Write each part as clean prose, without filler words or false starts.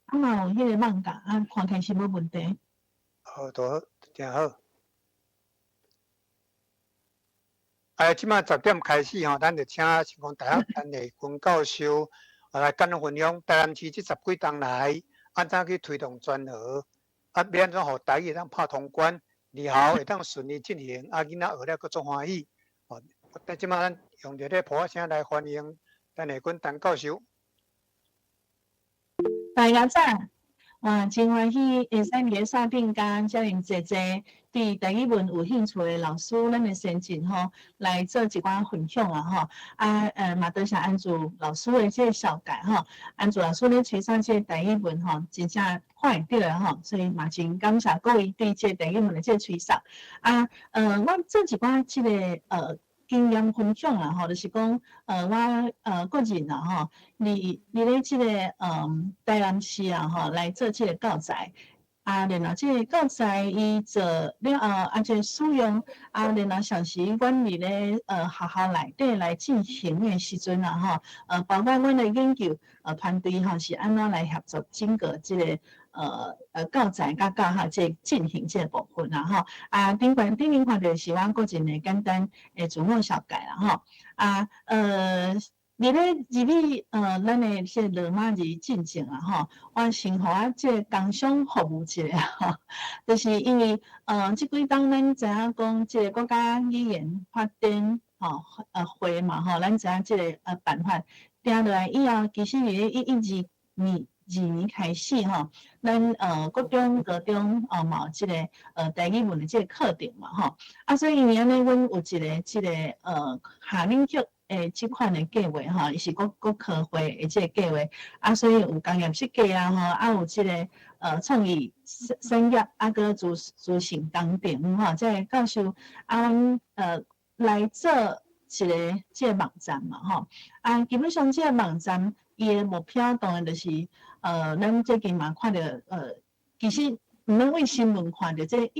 啊嘛有迄个网架，看起来是无问题。好，都好，真好。即摆10点开始吼，咱就请成功大学陈立军教授来简单分享台南市这10几栋来安怎去推动专河，要安怎互台语当拍通关，日后会当顺利进行，囡仔学了佫足欢喜。但即摆咱用着这普话声来欢迎陈立军陈教授。大家早，真欢喜会使伫个沙顶间遮尔济对台语文有兴趣的老师，咱的先进吼来做一寡分享吼。嘛多谢安祖老师的这个小解吼，安祖老师咧推上这台语文吼，真正看会到吼，所以嘛真感谢各位对这台语文的这推上。我做一寡这个经验分享吼，就是讲我个人吼，你咧即个台南市吼来做即个教材。然后即个教材伊做了后，即个使用然后详细阮伫咧学校内底来进行的时阵吼，包括阮的研究团队吼是安怎来合作整个即个教材甲教学即进行即个部分吼。顶面看到是我个人的简单的自我小解吼。伫咧入去咱的即罗马字进前吼，我先互我即工商服务一下吼，就是因为即几当咱知影讲即个国家语言发展会嘛吼，咱知影即个办法定落来以后，其实伫咧12年开始吼，咱国中、高中嘛有即个台语文的即个课程嘛吼，所以因为安尼，阮有一个即个下领局。即款的计划吼，伊是国科会的即个计划，所以有工业设计吼，有即个创意产业，搁资讯工程吼，即个教授阮来做一个即个网站嘛吼，基本上即个网站伊的目标当然就是咱最近嘛看到其实毋免为新闻看到，即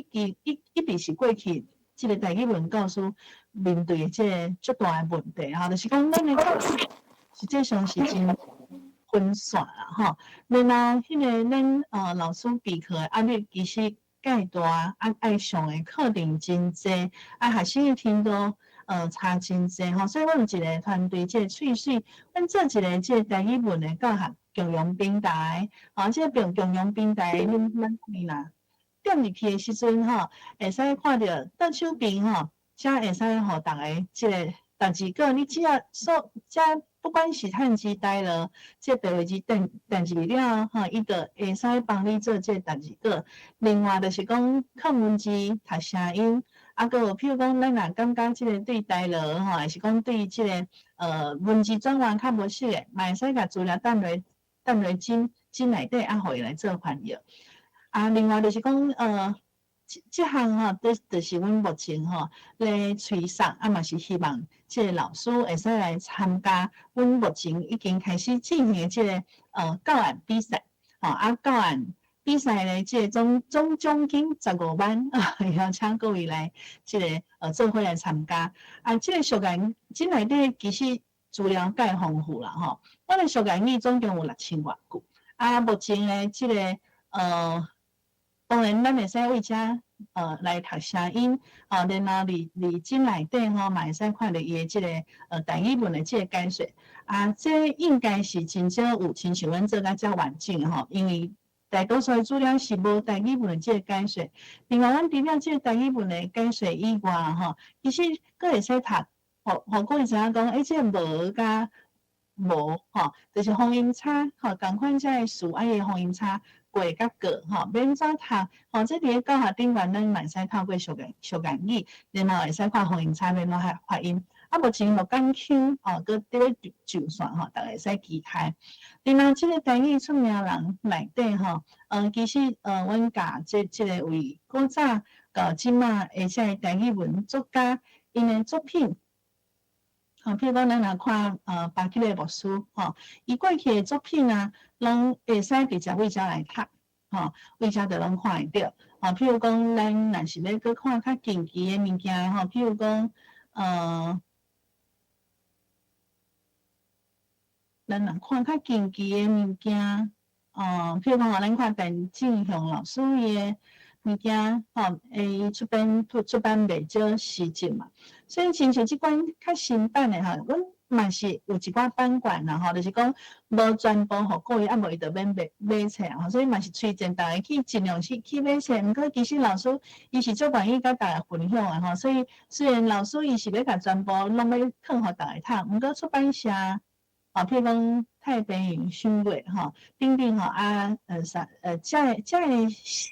一直是过去。即个台语文教师面对的即个足大的问题吼，就是讲咱的实际上是真分散啦吼。然后迄个咱老师备课的压力其实介大，爱上的课程真济，学生的程度差真济吼。所以阮有一个团队，即个喙喙，阮做一个即个台语文的教学共用平台，即个共用平台，咱看啦。点入去的时阵吼，会使看到倒手边吼，才会使互逐个即个逐字稿，你只要遮不管是汉字台了，即个白话字定字了吼，伊就会使帮你做即个逐字稿。另外就是讲看文字、读声音，搁有譬如讲咱若感觉即个对台了吼，还是讲对即个文字转换较无熟诶，嘛会使甲资料等落进内底，互伊来做翻译。另外就是讲，即项吼，就是阮目前吼咧推送，嘛是希望即个老师会使来参加。阮目前已经开始进行即个教案比赛，教案比赛咧，即个总奖金15万，邀请各位来即个做伙来参加。即个小概即内底其实资料介丰富啦吼。我的小概念总共有6000多句，目前咧即个当然，咱会使为遮来读声音，然后离进内底吼，嘛会使看到伊的即个台语文的即个解说。这应该是真少有亲像阮做甲遮完整吼，因为大多数的资料是无台语文的即个解说。另外，咱除了即个台语文的解说以外吼，其实佫会使读，互各位知影讲，即个无甲无吼，就是放音叉吼，共款遮个数爱的放音叉。过甲过吼，免怎读吼，即伫咧教学顶面，咱嘛会使透过小言语，然后会使看放音叉，然后发音。目前录讲腔搁伫咧就算吼，大家会使期待。另外，即个台语出名人内底吼，其实阮教即个为古早到即马，而且台语文作家因的作品。譬如讲，咱若看巴基的牧师吼，伊过去的作品拢会使直接为遮来读为遮就拢看会到譬如讲，咱若是要搁看较近期的物件譬如讲咱若看较近期的物件譬如讲咱看陈正雄老师伊诶物件，伊出版袂少诗集嘛，所以亲像即款较新版诶阮嘛是有一寡版权啦就是讲无全部互各位，无伊就免买册所以嘛是推荐大家去尽量去买册。毋过其实老师伊是足愿意甲大家分享诶所以虽然老师伊是要甲全部拢要放互大家读，毋过出版社譬如讲太平洋新月顶顶遮个诗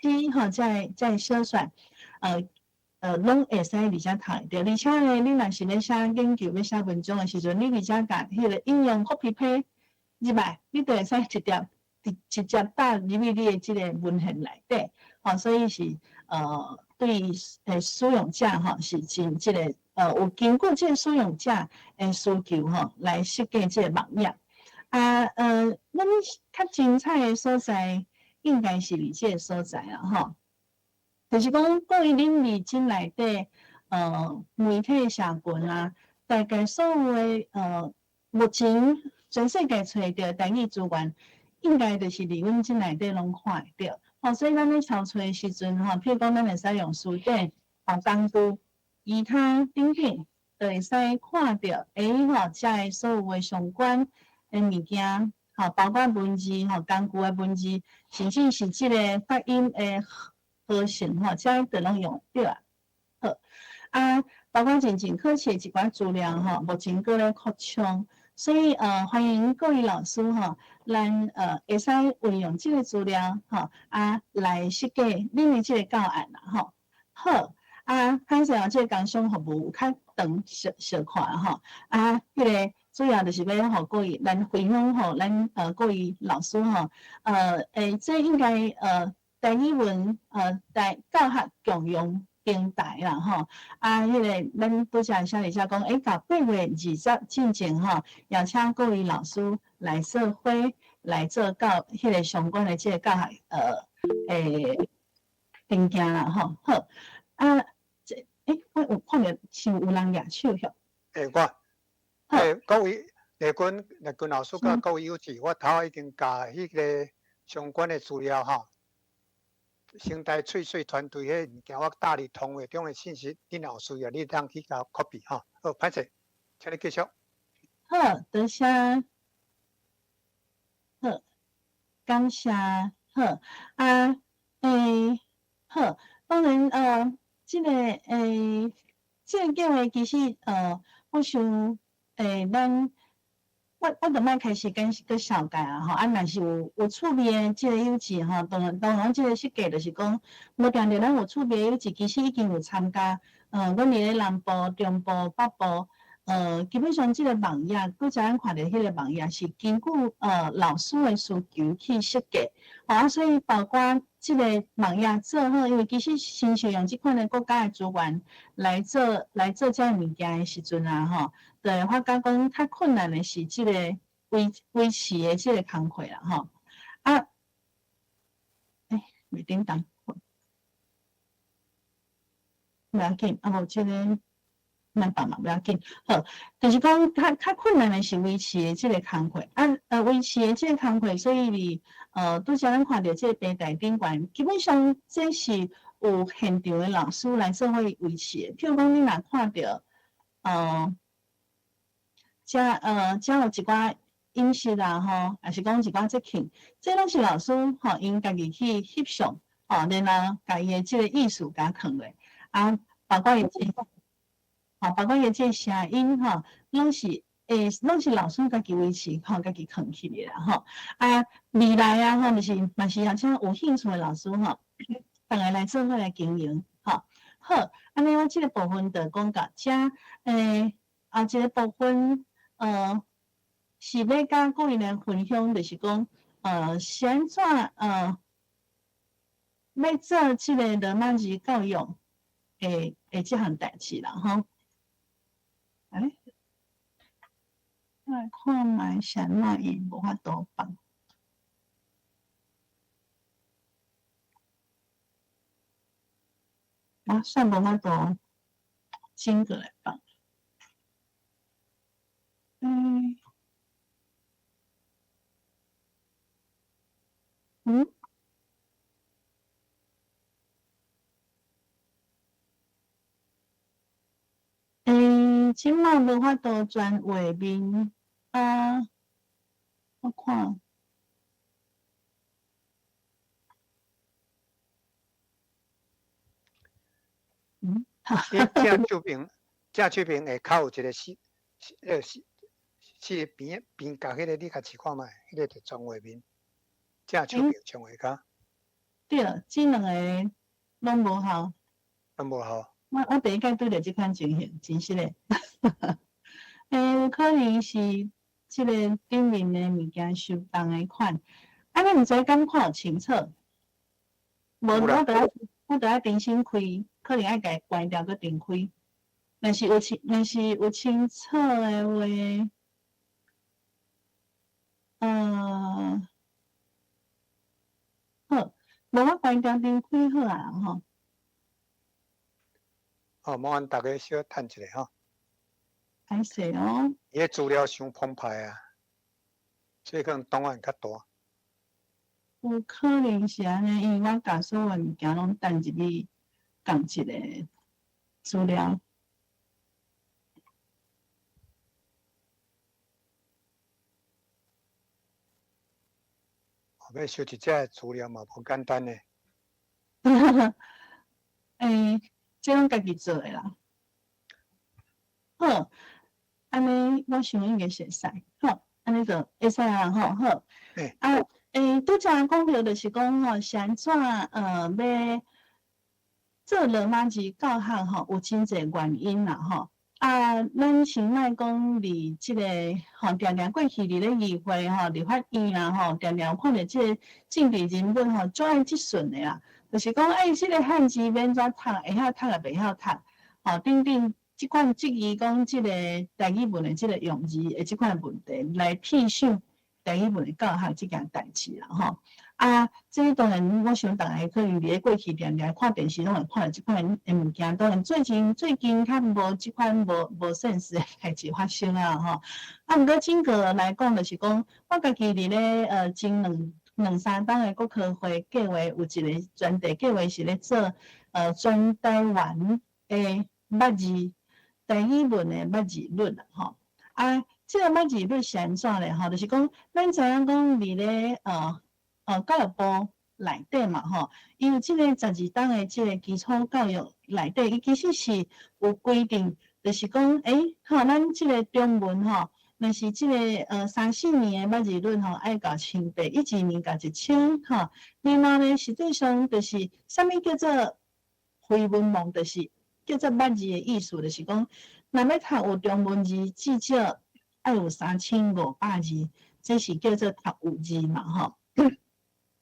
遮个小说拢会使伫遮读着，而且咧，你若是咧写研究、要写文章诶时阵，你伫遮甲迄个应用 copy paste 入来，你就会使直接打入去你诶即个文献内底，所以是对使用者是真即个有经过即个使用者诶需求来设计即个网页咱较精彩诶所在应该是伫即个所在就是讲，各位恁理经内底，媒体社群大概所有诶目前全世界找到台语资源，应该就是伫阮即内底拢看会到。所以咱咧抄册诶时阵譬如讲咱会使用书店、工具、其他等等，就会使看到遮个所有诶相关诶物件，包括文字工具诶文字，甚至是即个发音诶。和弦遮都拢用着好包括真可惜一寡资料目前搁咧扩充，所以欢迎各位老师咱会使运用即个资料来设计恁的即个教案啦好歹势即个工商服务有较长小看迄个主要就是要互各位咱分享咱各位老师这应该台语文在教学共用平台啦迄个咱拄则写里写讲到8月20进前邀请各位老师来做会来做迄个相关的即个教学物件啦好我有看到像有人举手各位立军老师甲各位友姊，我头已经甲迄个相关的资料生态翠水团队迄物件，我大力通话中的信息，恁若有需要，你当去甲 copy 好，歹势，请你继续。好，多谢，好，感谢，好好，当然即个即个计划其实我想咱。我就莫开始跟小解若是有趣味的即个友姊当然即个设计就是讲，无定着咱有趣味的友姊，其实已经有参加，阮伫咧南部、中部、北部，基本上即个网页，拄则咱看到迄个网页是根据老师的需求去设计，所以包括即个网页做好，因为其实亲像用即款的国家的资源来做遮物件的时阵对，我感觉较困难的是即个维持的即个工课啦袂叮当，不要紧无即个咱帮忙不要紧，好，就是讲较困难的是维持的即个工课维持的即个工课，所以你拄则咱看到即个平台顶悬，基本上这是有现场的老师来做伙维持的，譬如讲你若看到遮有一寡饮食啦还是讲一寡节庆，这拢是老师因家己去翕相然后家己的即个意思甲放落包括伊包括伊即个声音拢是老师家己维持家己放起来啦未来就是嘛是邀请有兴趣的老师大家来做伙来经营好，安尼我即个部分就讲到遮后一个部分是要甲各位来分享，就是讲是安怎要做即个罗马字教育的即项代志啦我来看卖啥物伊无法度放。算无法度整个来放。嗯，即满无法度全画面啊，我看，你正手边下骹有一个四边角迄个，你甲试看觅，迄个就全画面。正手边上下骹，对，即两个拢无效。拢无效。我第一届拄着即款情形，真实诶。有可能是即个顶面诶物件受冻诶款，你毋知敢看清楚？无我着爱重新开，可能爱家关掉搁重开。若是有清楚诶话，好，无我关掉重开好啊吼。麻烦大家小等一下吼。歹势哦。伊个资料伤澎湃啊，所以可能档案较大。有可能是安尼，因为我甲所有物件拢等入去共一个资料。要收一只资料嘛，无简单诶。这拢家己做诶啦。好，安尼我想应该会使。好，安尼就会使啊。好。拄则讲到就是讲吼，是安怎要做罗马字教学吼，有真侪原因啦吼。咱先莫讲伫即个吼，常常过去伫咧议会吼、立法院啊吼，常常看到即个政治人物吼，最爱即顺诶啦，就是讲即个汉字免怎读，会晓读也袂晓读，吼，等即款质疑讲即个台语文诶即个用字诶即款问题来替想台语文诶教学即件代志啦吼。这当然，我想大家可能伫咧过去常常看电视，拢会看到即款诶物件。当然，最近较无即款无现实诶代志发生啊吼。毋过整个来讲，就是讲我家己伫咧前两三档诶国科会计划有一个专题计划是咧做全台湾诶捌字台语文诶捌字率啦吼。即个捌字率是安怎咧吼？就是讲咱知影讲伫咧教育部内底嘛吼，因为即个12档诶即个基础教育内底，伊其实是有规定，就是讲咱即个中文吼，若是即个3、4年诶捌字率吼，爱到1800，1、2年到1000吼。另外呢，实际上就是啥物叫做非文盲，就是叫做捌字诶意思，就是讲若要读有中文字，至少爱有3500字，这是叫做读有字嘛吼。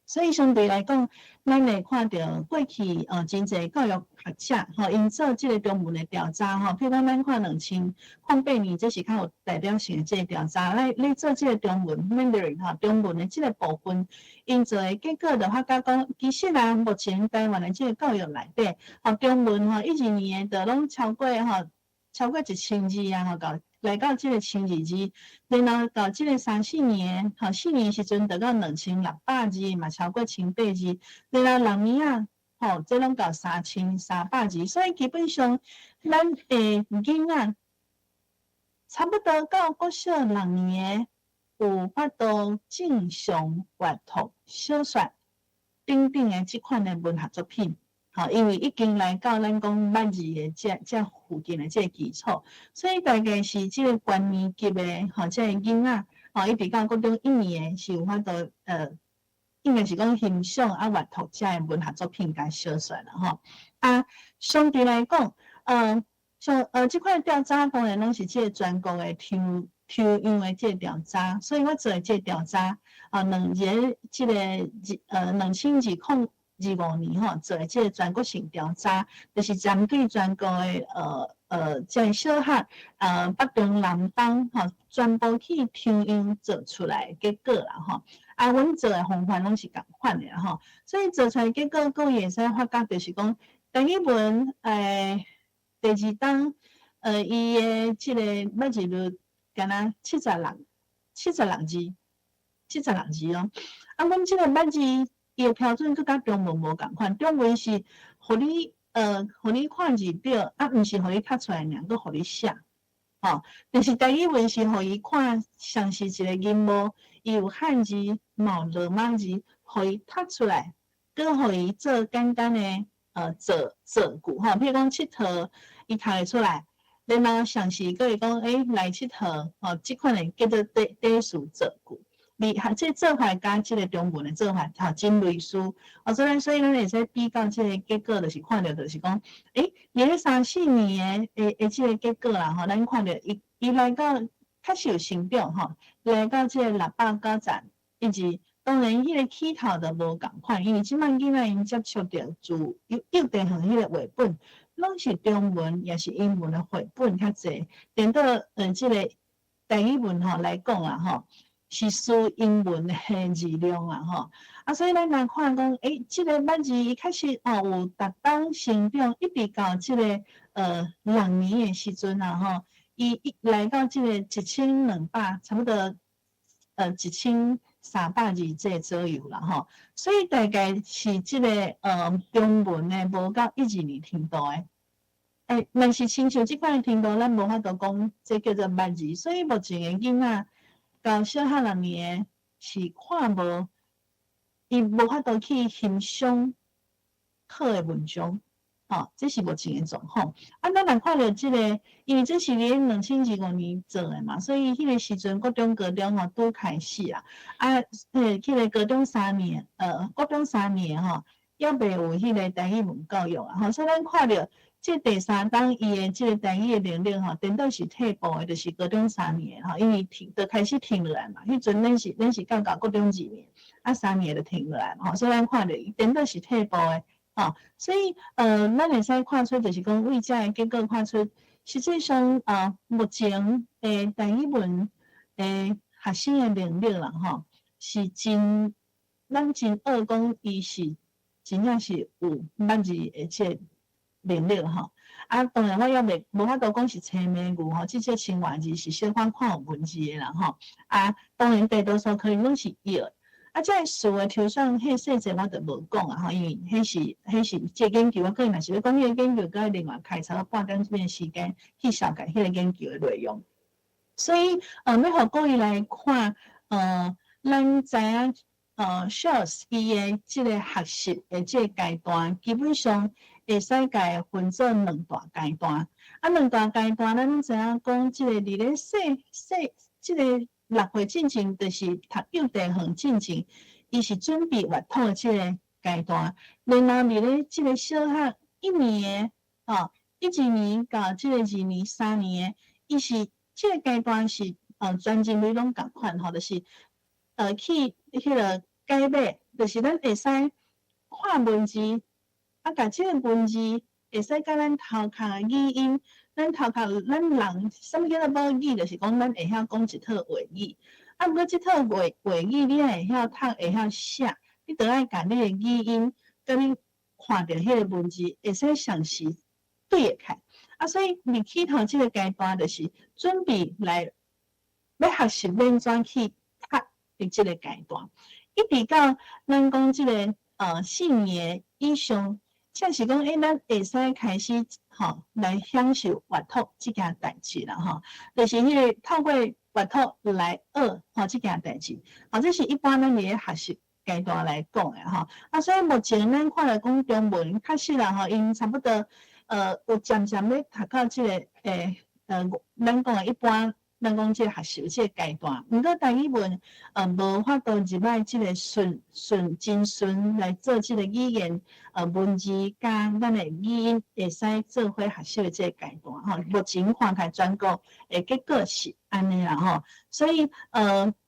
所以相对来讲，咱会看到过去真侪教育学者吼，因做即个中文的调查吼，譬如讲咱看2008年，这是较有代表性的即个调查，来做即个中文 Mandarin 吼，中文的即个部分，因做的结果就发觉讲，其实啊，目前台湾的即个教育内底，中文1、2年的都拢超过1000字啊，到来到即个1000字，然后到即个3、4年，4年时阵达到2600字，嘛超过1800字，然后6年啊，这拢到3300字，所以基本上咱囡仔差不多到国小6年有法度正常阅读小说等等的即款的文学作品。因为已经来到咱讲捌字的这附近的这基础，所以大概是这个关年级的这个囡仔一直到高中1年是有法度应该是讲欣赏阅读这的文学作品甲小说啦相对来讲，这块调查当然拢是这个全国的抽样的这个调查，所以我做这个调查2000这个2025年做的这个全国性调查，就是针对全国的这个小学北中南东全部去抽样做出来的结果啦阮做的方法拢是共款的所以做出来结果，各位会使发觉就是讲，台语文第2档伊的这个捌字率敢若76字。76字哦。啊，阮即个捌字伊的标准佫甲中文无共款，中文是互你看字表，啊，毋是互你读出来尔，佫互你写。吼，但是台语文是互伊看像是一个音幕，伊有汉字、嘛有罗马字，互伊读出来，佫互伊做简单的造句吼，譬如讲佚佗，伊读会出来，然后像是佫会讲来佚佗，吼，即款的叫做底数造句。即做法加即个中文的做法，吼，真类似。所以咱会使比较即个结果，就是看到就是讲，伫咧3、4年的即个结果啦，吼，咱看到伊来到确实有成长，吼，来到即个690，以及当然迄个起头就无共款，因为即摆囡仔因接触着自幼稚园迄个绘本，拢是中文也是英文的绘本较济，连到即个台语文吼来讲啦，吼。是输英文的字量啊，吼所以咱来看讲，即个捌字伊确实有逐当成长，一直到即个6年的时阵啊，吼，伊来到即个1200，差不多1300字这左右啦，吼，所以大概是即个中文的无到1、2年程度的，若是亲像即款的程度，咱无法度讲这叫做捌字，所以目前的囡仔。到小学6年是看无，伊无法度去欣赏好的文章，这是目前的状况。咱若看到即个，因为这是咧2025年做的嘛，所以迄个时阵国中、高中拄开始啦。迄个高中3年，国中3年还未有迄个台语文教育啊，所以咱看到。即第3档伊的即个台语的能力颠倒是退步的，就是高中3年因为就开始停落来嘛。迄阵咱是到高中2年，3年就停落来嘛。所以咱看到伊颠倒是退步的所以咱会使看出，就是讲为遮的结果看出，实际上目前台语文学生的能力啦是真，咱真学讲伊是真正是有捌字的即能力当然我也无法度讲是青梅语即些青外字是小可看有文字的啦当然大多数可能拢是有这数的抽象迄细节我就无讲因为迄是这研究，我个人若是要讲迄个研究，佮另外开差不多半点钟时间去了解迄个研究的内容。所以要互各位来看咱知影SHOS 伊的即个学习的即个阶段，基本上。会使甲分做2大阶段，2大阶段，咱知影讲，即个伫咧即个6岁进前，就是读幼稚园进前，伊是准备阅读的即个阶段。然后伫咧即个小学1年1、2年到即个2年、3年，伊是即个阶段是全人类拢共款就是去迄个解码，就是咱会使看文字。甲即个文字会使甲咱头壳语音，咱人什么叫做母语，就是讲咱会晓讲一套话语。毋过即套话语你会晓读，会晓写，你着爱甲你的语音，甲你看着迄个文字，会使详细对会开。所以你起头即个阶段，就是准备来要学习免怎去读的即个阶段，一直到咱讲即个4年以上。即是讲，咱会使开始来享受阅读即件代志啦就是迄个透过阅读来学即件代志这是一般咱伫学习阶段来讲的所以目前咱看来讲中文确实啦因差不多有渐渐咧读到即个咱讲的一般。咱讲即个学习即个阶段，毋过台语文无法度入来即个真顺来做即个语言文字甲咱的语音会使做伙学习的即个阶段目前看起全国的结果是安尼啦所以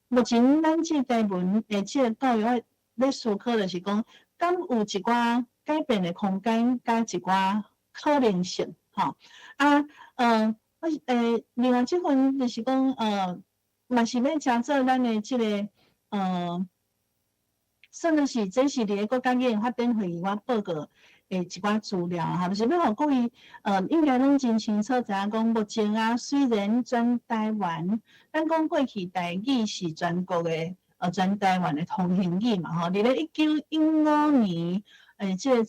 目前咱即个台文的即个教育咧思考就是讲，敢有一寡改变的空间，甲一寡可能性另外即份就是讲嘛是要加做咱的即个算的是这是伫咧国家语言发展会议我报告一寡资料就是要互各位应该拢真清楚知影讲，目前虽然全台湾，咱讲过去台语是全国的全台湾的通行语嘛吼。伫咧1915年，即个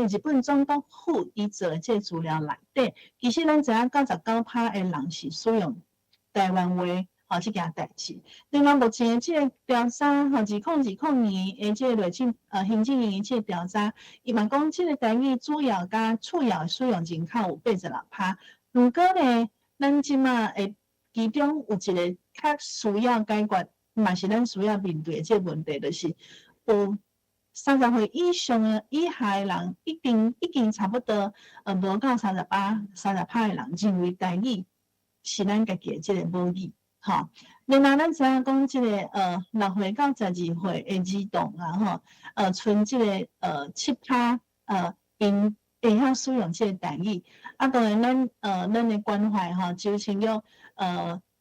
日本总督府伊做的即个资料内底，其实咱知影99%的人是使用台湾话。即件代志，另外目前即个调查2020年的即个内政行政院即个调查，伊嘛讲即个台语主要甲次要使用人口有86%。不过呢，咱即马诶其中有一个较需要解决，嘛是咱需要面对的即个问题，就是有30岁以上的以下的人，已经差不多无到30%的人认为台语是咱家己的即个母语。吼，另外咱知影讲即个6岁到12岁的儿童啊，吼，剩即个7%因会晓使用即个台语。啊，当然咱的关怀吼，周清玉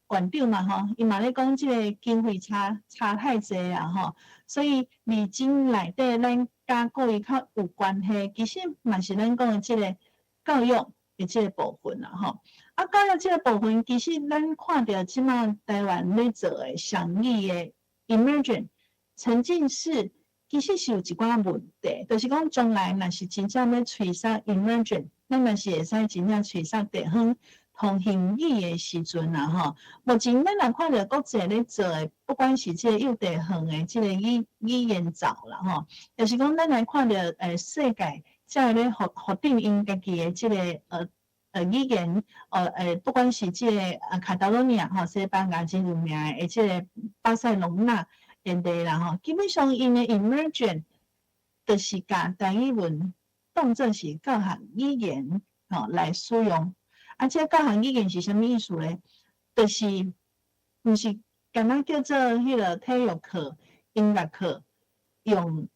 馆长嘛吼，伊嘛咧讲即个经费差太济啊吼，所以历经内底咱甲教育较有关系，其实嘛是咱讲的即个教育的即个部分啦吼。啊，教育即个部分，其实咱看到即马台湾咧做的上语的 emergent 沉浸式，其实是有一寡问题，就是讲将来若是真正要推上 emergent， 咱若是会使真正推上地方通行语的时阵啦吼。目前咱若看到国际咧做的，不管是即个幼地方的即个语言造啦吼，就是讲咱来看到世界才会咧互定因家己的即个语言，不管是即个卡塔罗尼亚吼，西班牙真有名的即个巴塞隆纳等地啦吼，基本上因的 emergent 就是甲台语文当作是教学语言吼来使用。啊，即个教学语言是啥物意思咧？就是毋是敢若叫做迄个体育课、音乐课用。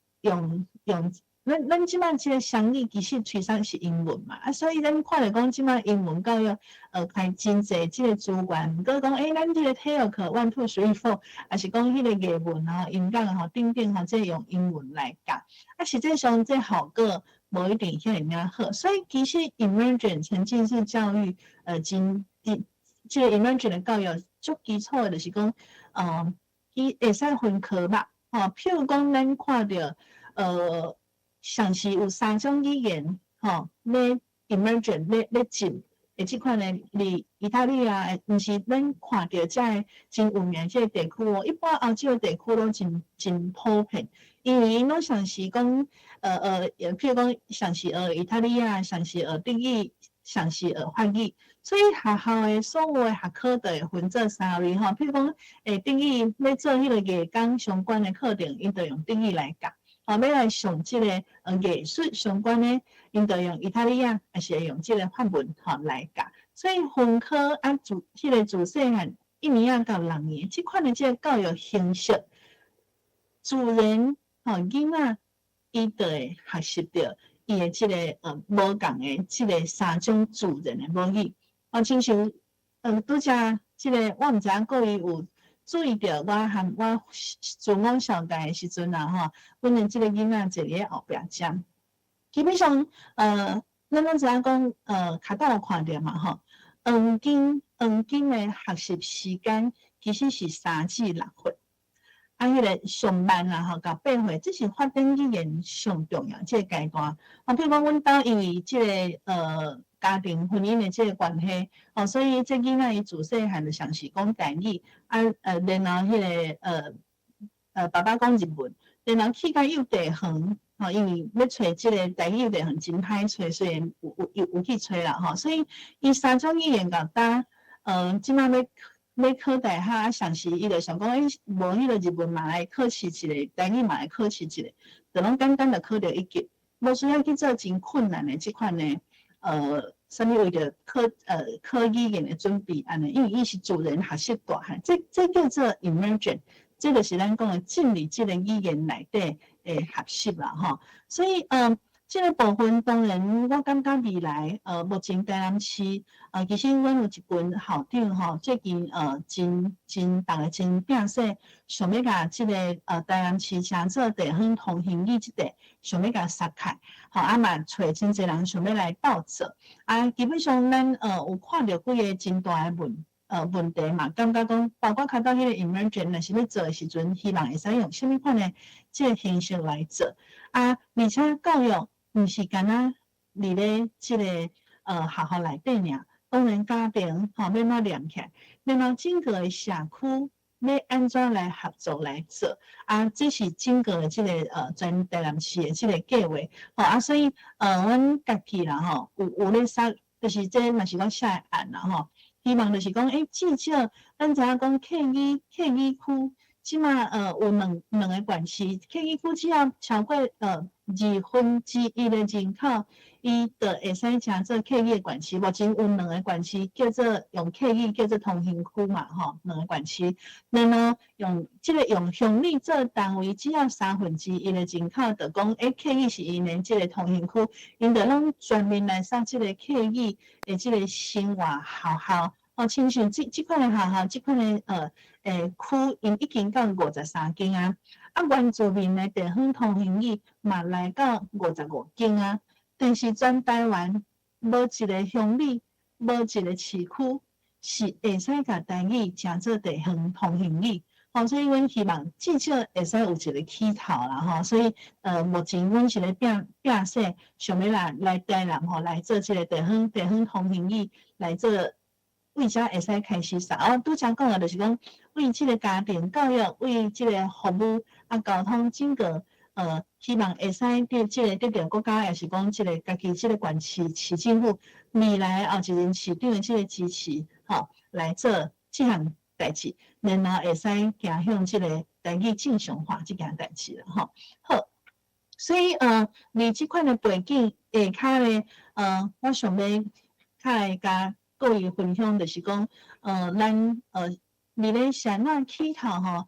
咱即摆即个双语其实推上是英文嘛，啊，所以咱看着讲即摆英文教育开真侪即个资源，毋过讲咱即个体育课 1, 2, 3, 4，还是讲迄个艺文啊、音乐啊、等吼，即用英文来教，啊，实际上这效果无一定遐尔好，所以其实 emergent 沉浸式教育即个 emergent 的教育足基础的，就是讲伊会使分科目譬如讲咱看着像是有3种语言，咧 emergent 咧进，即款的意大利啊，毋是咱看到在真有名即个地区一般欧洲地区拢真普遍，因为因拢像是讲譬如讲像是意大利啊，像是德语，像是法语，所以学校的所有的学科都会分做3类譬如讲德语要做迄个艺工相关的课程，因就用德语来教。要来上即个艺术相关的，因就用意大利啊，还是用即个法文来教。所以分科迄个自细汉1年到6年，即款的即个教育形式，自然囡仔伊就会学习到伊的即个无共的即个3种自然的母语。亲像拄则即个我毋知影各位有注意到我和我自我小弟的时阵啊，阮的即个囡仔坐伫后壁针，基本上咱拢知影讲卡带有看到嘛黄金的学习时间其实是3至6岁，迄个上慢啦到8岁，这是发展语言上重要即个阶段。譬如讲阮兜因为即个家庭婚姻的即个关系，所以这囡仔伊自细汉就像是讲台语，然后迄个爸爸讲日文，然后去到幼地方，因为要找即个台语幼地方真歹找，虽然有去找啦所以伊3种语言到搭，即摆要考大学，像是伊就想讲，无迄个日文嘛来考试一下，台语嘛来考试一下，就拢简单的考着1级，无需要去做真困难的即款的什么为着考语言的准备安尼，因为伊是自然学习大汉，这叫做 emergent， 这就是咱讲的进入即个语言内底的学习啦所以这个部分当然，我感觉未来目前台南市其实阮有一群校长最近大家真拼死，想要甲这个台南市城做地方通行语这块，想要甲杀开，嘛找真侪人想要来斗做，基本上咱有看到几个真大的问题嘛，感觉讲包括较到迄个 emergent 若是要做的时阵，希望会使用什么款的即个形式来做啊，而且教育毋是干那伫咧即个学校内底尔，当然家庭吼要怎念起来，然后整个的社区要安怎来合作来做啊，这是整个的即个全台南市的即个计划吼啊，所以阮家己啦吼有咧杀，就是这嘛是我写的案啦吼。希望就是讲，至少咱知影讲客语区，即马有两个县市，客语区只要超过1/2的人口，伊就会使成做客语的县市。目前有两个县市叫做用客语叫做同行区嘛，吼，两个县市。然后用乡里做单位，只要1/3的人口，就讲客语是因的即个同行区，因就拢全面来上即个客语的即个生活学校。亲像即款的学校，即款的区，因已经到53间啊。啊，原住民的地方通行语嘛来到55间啊。但是全台湾无一个乡里，无一个市区是会使甲台语成做地方通行语。所以阮希望至少会使有一个起头啦，所以目前阮是咧拼说，想要来台南来做即个地方通行语来做。为啥会使开始上？拄则讲的就是讲，为即个家庭教育，为即个服务交通整个希望会使得到国家，也是讲即个家己即个县市政府未来后一任市长的即个支持，来做即项代志，然后会使行向即个台语正常化即件代志啦，好，所以你即款的背景下骹咧，我想要较会甲各位分享就是讲，咱伫咧啥物起头要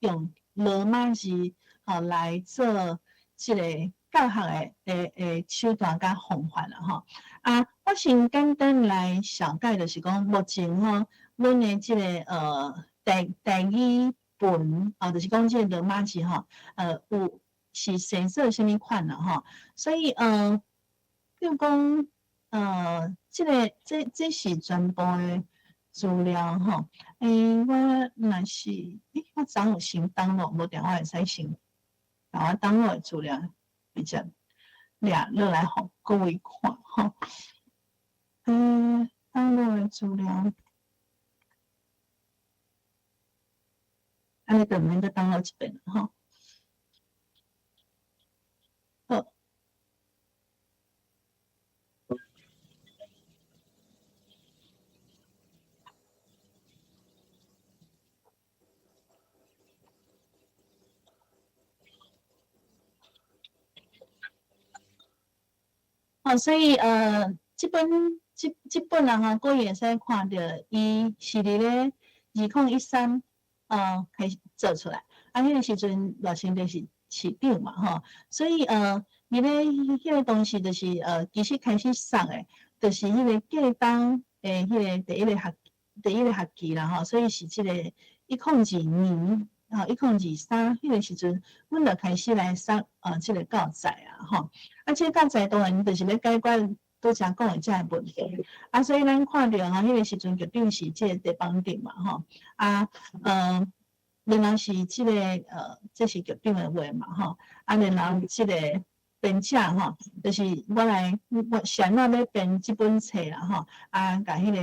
用罗马字来做即个教学的手段甲方法啦我先简单来小解，就是讲目前阮的即个台语本就是讲即个罗马字有是生做啥物款啦所以比如讲这是全部的资料我若是我昨有先download，无定我会使先把我download的资料比较落来互各位看download的资料，安尼就免再download一遍好。所以这本啦各位会使看到，伊是伫咧2013开始做出来，迄个时阵热心就是市长嘛所以伫咧迄个当时就是其实开始送诶，就是迄个过冬迄个第一个学期啦所以是即个102年。103迄个时阵，阮就开始来送即个教材即个教材当然就是咧解决拄则讲的即个问题所以咱看到迄个时阵局长是即个地方长嘛然后是即个这是局长的话嘛然后即个编者就是我想要编即本册啦甲迄个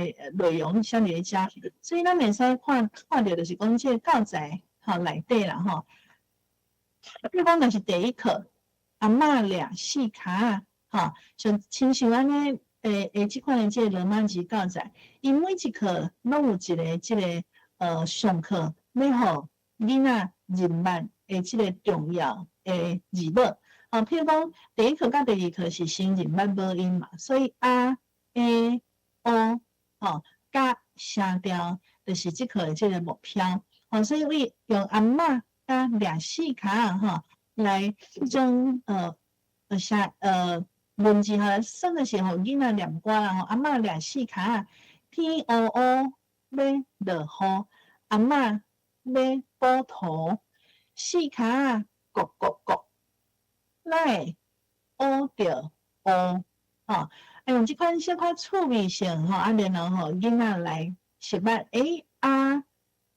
内容写伫咧遮，所以咱会使看到就是讲即个教材。内底啦比如讲，若是第一课，阿嬷俩四骹像亲像安尼即款的即个罗马字教材，伊每一课拢有一个即个上课要互囡仔认捌的即个重要的字母譬如讲第一课甲第二课是先认捌母音嘛，所以啊、o 甲声调就是即课的即个目标。所以为用阿嬷甲俩四骹来迄种文字算的是互囡仔念歌啦阿嬷俩四骹天乌乌要落雨，阿嬷要补土，四骹咕咕咕，来乌着乌用即款小可趣味性然后囡仔来识捌 A R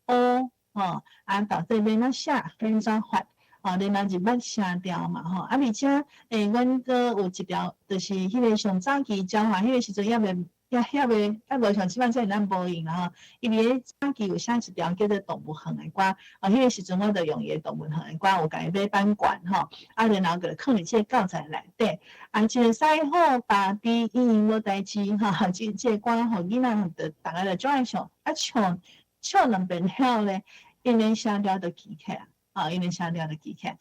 O 吼，到底要哪写，变怎发？然后入捌声调嘛吼，而且阮阁有一条，就是迄个上早期教法，迄个时阵也无像即摆这咱无用啦吼，因为早期有写一条叫做动物园的歌，迄个时阵我著用伊动物园的歌，有甲伊买版权吼，然后个放伫即个教材内底，一个使好爸比伊无代志吼，即个歌互囡仔著逐个著最爱唱，唱两遍了咧，因为声调著记起来。因为声调著记起来，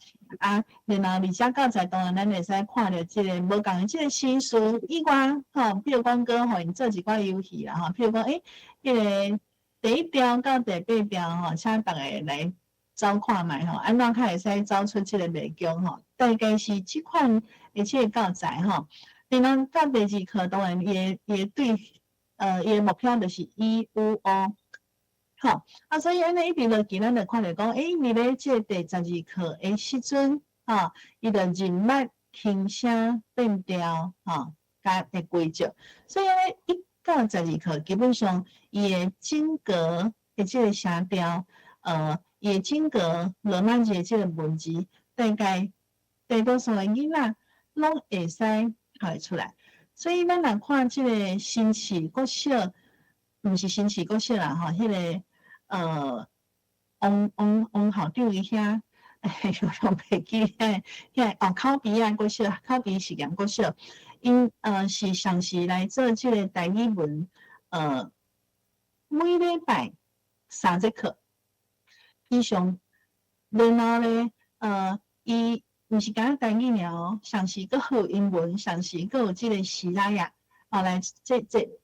然后而且教材当然咱会使看着即个无共的即个时事以外，比如讲搁互因做一寡游戏啦，譬如讲，迄个第一条到第八条请逐个来走看觅安怎较会使走出即个迷宫大概是即款的即个教材然后到第二课当然伊对伊的目标就是 E-U-O。所以安尼一直落去，咱就看着讲，你咧即个第12课的时阵，伊就人脉、轻声、变调，甲的规则。所以安尼1到12课，基本上伊的整个的即个声调，伊的整个罗马字的即个文字，大概大多数的囡仔拢会使考出来。所以咱若看即个新市国小，毋是新市国小啦，迄个。王校长伊遐，用袂记遐口鼻啊国小，口鼻实验国小，因是上时来做即个台语文，每礼拜3节课以上，然后咧，伊毋是讲台语尔上时佫有英文，上时佫有即个希腊呀。来，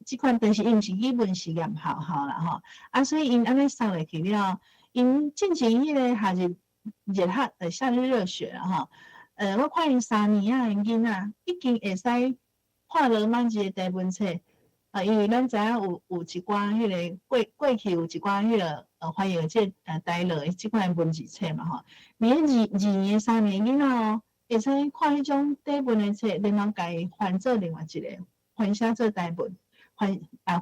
即款但是因是语文实验校啦所以因安尼送落去了，因进前迄个夏日夏日热血啦我看因3年的囡仔已经会使看罗马字的台文册因为咱知影有一寡迄个过去有一寡迄个翻译即台乐的即款文字册嘛连2年3年囡仔会使看迄种台文的册，然后家己翻做另外一个。翻写做台文，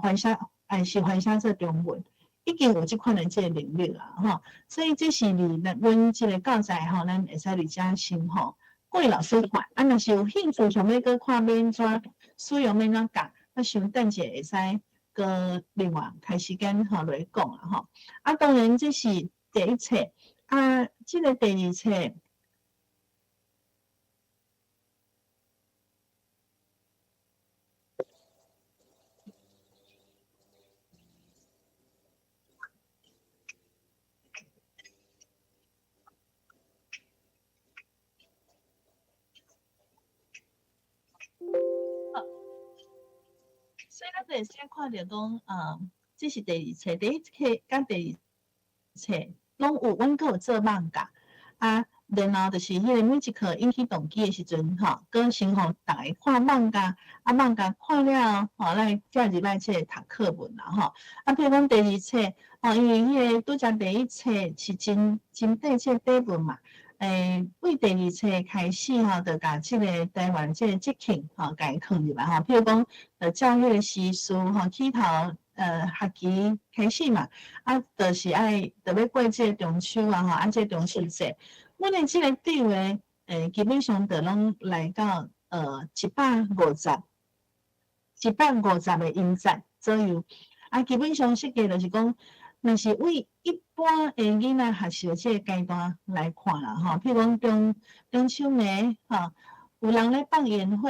翻写是翻写做中文，已经有即款的即个能力啦所以这是阮即个教材咱会使伫遮先过老师看，若是有兴趣想要搁看免怎使用免怎教，想等者会使搁另外开时间来讲啦当然这是第一册即个第二册。所以咱就会先看着讲，这是第二册，第一册甲第二册拢有，阮阁有做网架然后就是迄个每一课引起动机的时阵，搁先互大家看网架，网架看了咱再入来即个读课文啦譬如讲第二册因为迄个拄则第一册是真底即个底文嘛。为第二册开始就甲即个台湾即个节庆甲伊放入来譬如讲，照迄个时事起头学期开始嘛，就是要过即个中秋即个中秋节，阮的即个对话基本上就拢来到150个音节左右，基本上设计就是讲。若是为一般的囡仔学习的即个阶段来看啦譬如讲中秋节有人咧放烟火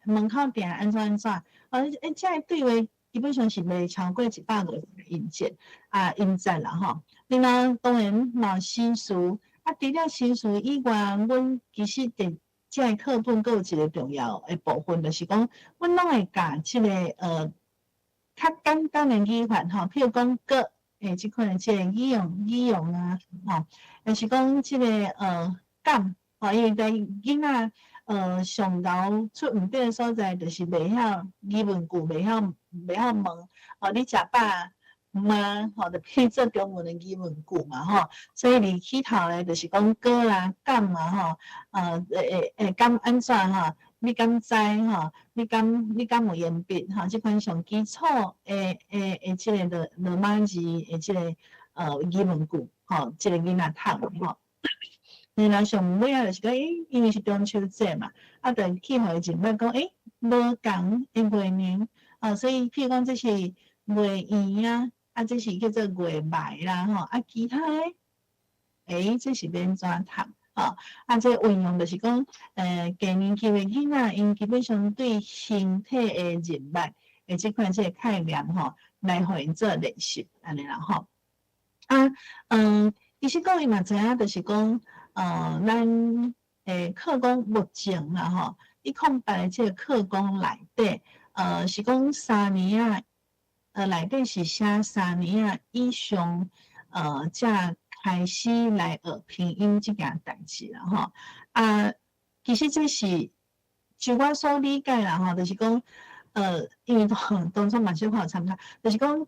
门口定安怎即个对话基本上是袂超过100个音节啦然后当然嘛时事除了时事以外，阮其实即个课本阁有一个重要的部分，就是讲阮拢会教即个较简单的语法譬如讲个即款的即个语用就是讲即个感因为在囡仔上头出毋对的所在，就是袂晓疑问句，袂晓问你食饱吗？就变做中文的疑问句嘛所以你起头咧，就是讲个啦、感嘛敢安怎你敢知吼？你敢有鉛笔吼？即款上基础即个罗马字即个疑问句吼，即个囡仔读吼。然后上尾啊，就是讲因为是中秋节嘛，啊，就去互伊前摆讲无共月年所以譬如讲这是月圆啊，这是叫做月眉啦吼，啊，其他这是免怎读这运用就是讲低年级的囡仔，因基本上对身体的人脉即款即个概念来互因做练习安尼啦吼。其实讲伊嘛知影，就是讲咱课纲目前啦吼，伊空白的即个课纲内底是讲3年内底是写3年以上才开始来学拼音即件代志啦吼。其实这是就我所理解啦吼，就是讲因为当初嘛小可有参加，就是讲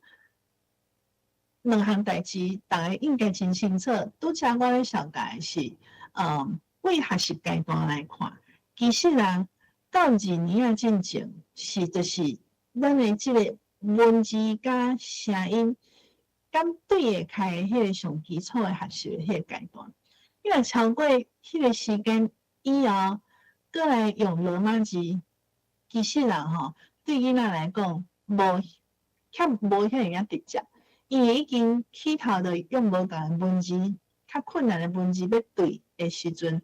两项代志，大家应该真清楚。拄则我咧了解是，为学习阶段来看，其实啊，到2年进前是就是咱的即个文字甲声音，敢对会开迄个上基础的学习迄个阶段。因为超过迄个时间以后，过来用罗马字，其实啊吼，对囡仔来讲，无遐尔直接。因为已经起头就用无共的文字，较困难的文字要对的时阵，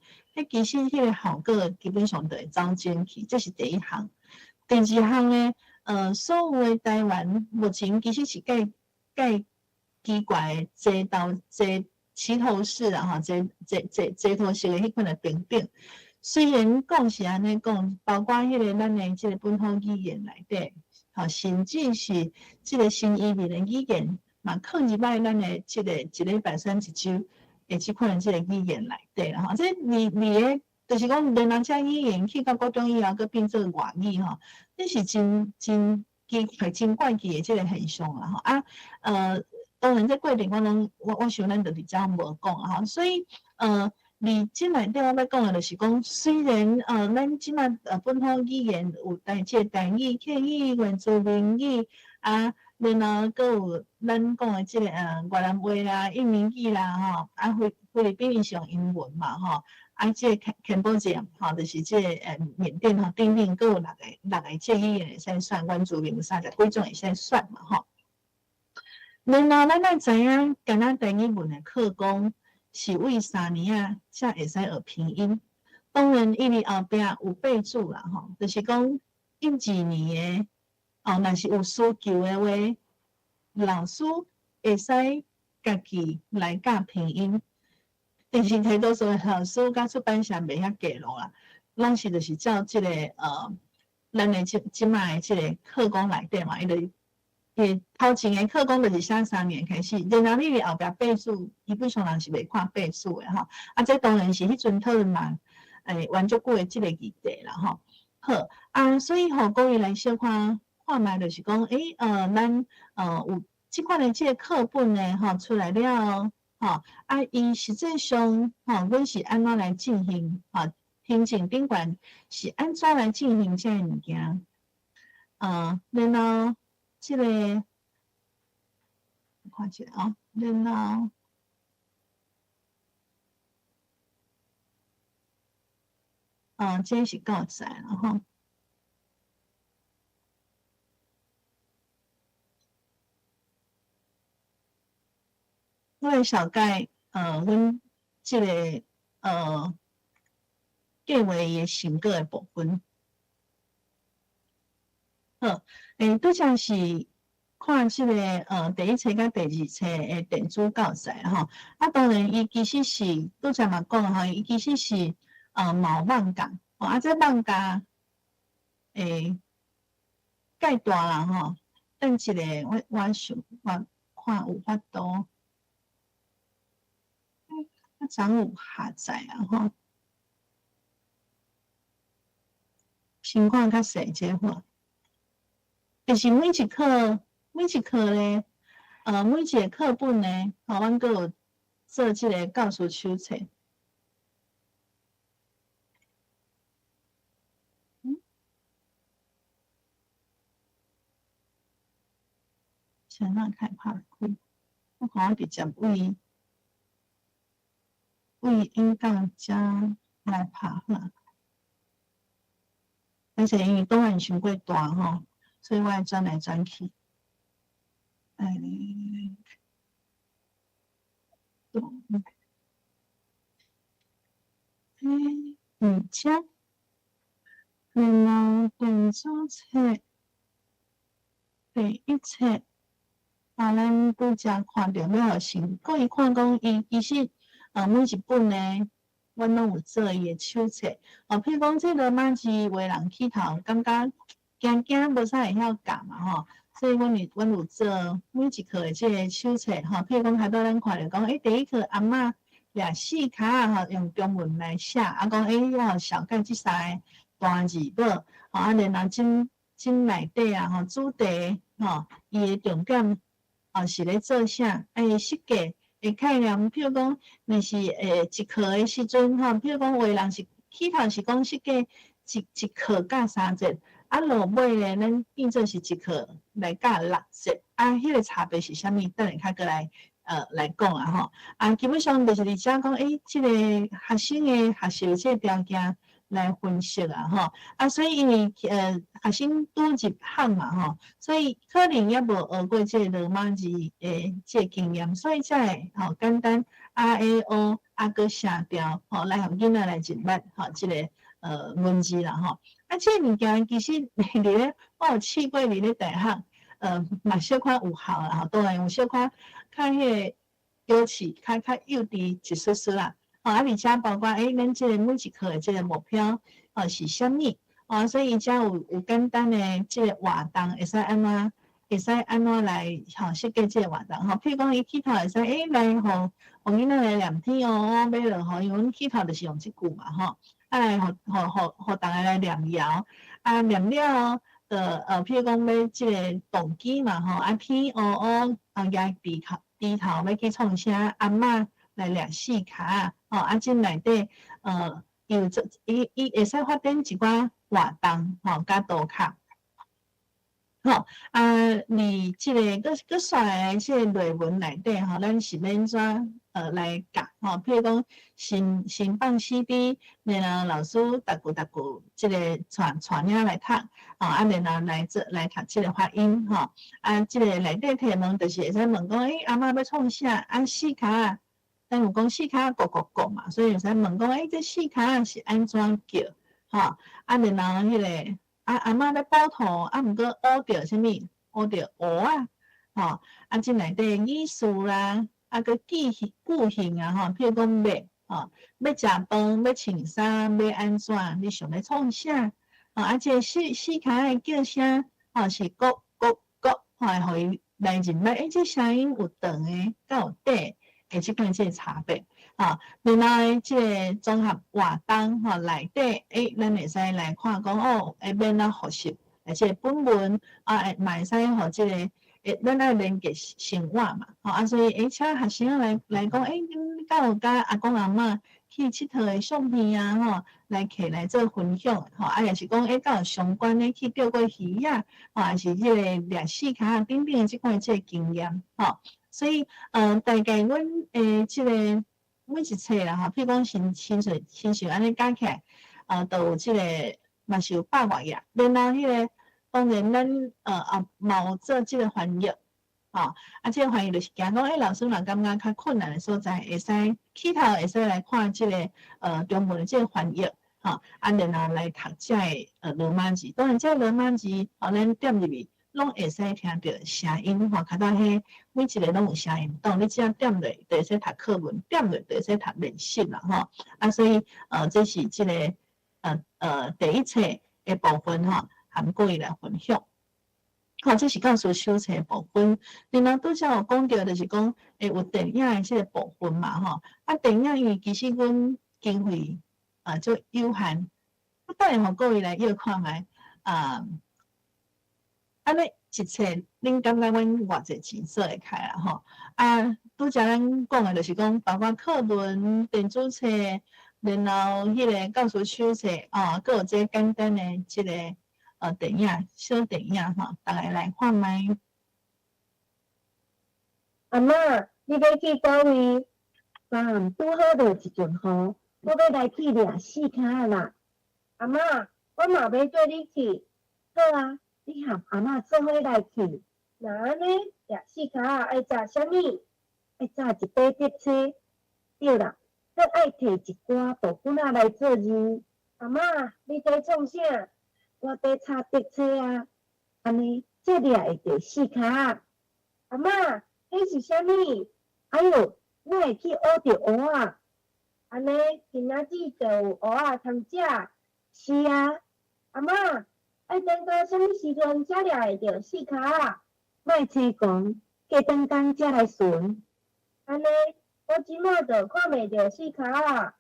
其实迄个效果基本上就会走进去，这是第一项。第二项呢，所有的台湾目前其实是介奇怪的街道齐头式啦吼，街头式的迄款的顶顶。虽然讲是安尼讲，包括迄个咱的即个本土语言内底，甚至是即个新移民的语言。嘛，靠入来咱的即个一礼拜选一周，即款的即个语言内底啦吼。这个就是讲，连人家语言去到高中以后，佮变做外语吼，这是真怪奇的即个现象啦吼。当然这过程我想咱就直接无讲啊吼。所以你即内底我要讲的就是讲，虽然咱即摆本土语言有即个台语、客语、原住民语然后阁有咱讲的即个越南话啦、印尼语啦吼，菲律宾是用英文嘛吼，即个柬埔寨吼，就是即个缅甸吼，顶顶阁有六个即个语言会使选，原住民有30几种会使选嘛吼。然后咱要知影，敢若第一文的课纲是为3年才会使学拼音。当然，因为后壁有备注啦吼，就是讲1、2年的。若是有需求的话，老师会使家己来教拼音。但是大多数的老师甲出版社袂遐记录啦，拢是就是照即个咱的即卖的即个课纲内底嘛，伊头前的课纲就是写3年开始，然后你后壁备注，基本上人是袂看备注的吼。这当然是迄阵讨论嘛，玩足久的即个议题啦吼。好所以互各位来小看卖，就是讲，咱有即款的即个课本呢，出来了伊实际上阮是安怎来进行行政顶悬是安怎来进行这个物件然后即个看一下然后这是教材了吼。我会小概阮即个计划伊成果的部分。好，拄则是看即个第一册甲第二册的电子教材吼。当然伊其实是拄则嘛讲吼，伊其实是嘛有网架这网架介大啦吼。等一下我想我看有法度。昨有下载吼，先看较细者吼。就是每一课咧，每一个课本咧，阮阁有做即个教师手册。先哪开拍开？我看我直接为引导遮来拍啦。而且因为档案伤过大吼，所以我会转来转去。而且，然后电子册第一册，咱拄则看到了先，各位看讲伊其实每一本呢，阮拢有做伊诶手册。譬如讲这罗马字画人起头，感觉惊无啥会晓教嘛吼，所以阮有做每一课诶即个手册吼。譬如讲下倒咱看着讲，第一课阿嬷掠4骹啊吼，用中文来写，讲要小概即3个大字母，然后真内底啊吼，主题吼，伊诶重点是咧做啥？伊设计诶概念，譬如讲，若是一课诶时阵吼，譬如讲有诶人是起头是讲设计一课教3节，落尾咧，咱变做是一课来教6节，迄个差别是啥物？等下较过来讲啊吼。基本上就是伫遮讲，即个学生诶学习即个条件来分析啊吼。所以因为学生拄入行嘛吼，所以可能也无学过即个罗马字诶即个经验，所以才会简单 RAO 搁写条来互囡仔来入捌即个文字啦吼。即个物件其实伫咧我有试过伫咧大学，嘛小可有效啦吼，当然有小可较迄个幼稚，较幼稚一丝丝啦。而且包括咱即个每一课的即个目标是啥物？所以伊遮有简单的即个活动，会使安怎来设计即个活动吼。譬如讲，伊起头会使来互囡仔来念天哦，买落吼，因为阮起头就是用即句嘛吼。来互大家来念谣，念了譬如讲要即个动机嘛吼，天也低头要去创啥，阿嬷来掠4骹即内底伊会使发展一寡活动甲图卡。你即个佫刷来即个内文内底咱是要怎来教譬如讲先放 CD， 然后老师逐句即个传领来读然后来读即个发音即个内底题目就是会使问讲阿嬷要创啥4骹咱有讲4骹咕嘛，所以会使问讲这4骹是安怎叫然后迄个阿嬷咧补土，毋过学着啥物？学着蚵即内底意思啦，佮句型啊譬如讲要食饭，要穿衫，要安怎？你想要创啥？即个4骹诶叫声是咕，会互伊来入捌。这声音有长诶，甲有短诶，即款即个差别另外即个综合活动内底咱会使来看讲要免咱复习即个本文嘛会使互即个咱爱连结生活嘛所以请学生来讲你敢有甲阿公阿嬷去佚佗诶相片啊来摕来做分享也是讲敢有相关诶去钓过鱼啊还是即个掠4骹等等即款即个经验所以大概阮即个每一册啦譬如讲薪水安尼加起来都有即个嘛是有100多页，然后迄个当然咱嘛有做即个翻译即个翻译就是惊讲老师若感觉较困难诶所在，会使起头会使来看即个中文诶即个翻译然后来读即个罗马字。当然，即个罗马字咱点入去，拢会使听到声音看到迄每一个拢有声音。当你只要点落，就会使读课文；点落就会使读练习啦所以这是即个第一册诶部分含各位来分享。这是教授手册部分。另外拄则有讲到，就是讲有电影诶即个部分嘛电影因为其实阮经费就有限，我等下互各位来约看觅安尼一册恁感觉阮偌济钱做会开啦拄则咱讲诶，就是讲包括课文、电子册，然后迄个教授手册佫有即简单诶即个电影小电影大家来看觅。阿嬷，你要去倒位？밤拄好落一阵雨，我要来去掠四脚啦。阿嬷，我嘛要做你去。好啊，你和阿嬷做伙来去。那安尼掠四脚爱食啥物？爱炸一杯竹青。对啦，搁爱摕一寡布骨仔来做字。阿嬷，你在创啥？我在炒竹青啊。安尼，这掠会着四脚。阿嬷，迄是啥物？哎哟！我会去学着蚵仔，安尼今仔日就有蚵仔通食。是啊，阿嬷，爱等到什么时阵才掠会着四脚啊？莫催讲，加等工才来寻。安尼，我即马就看袂着四脚啊。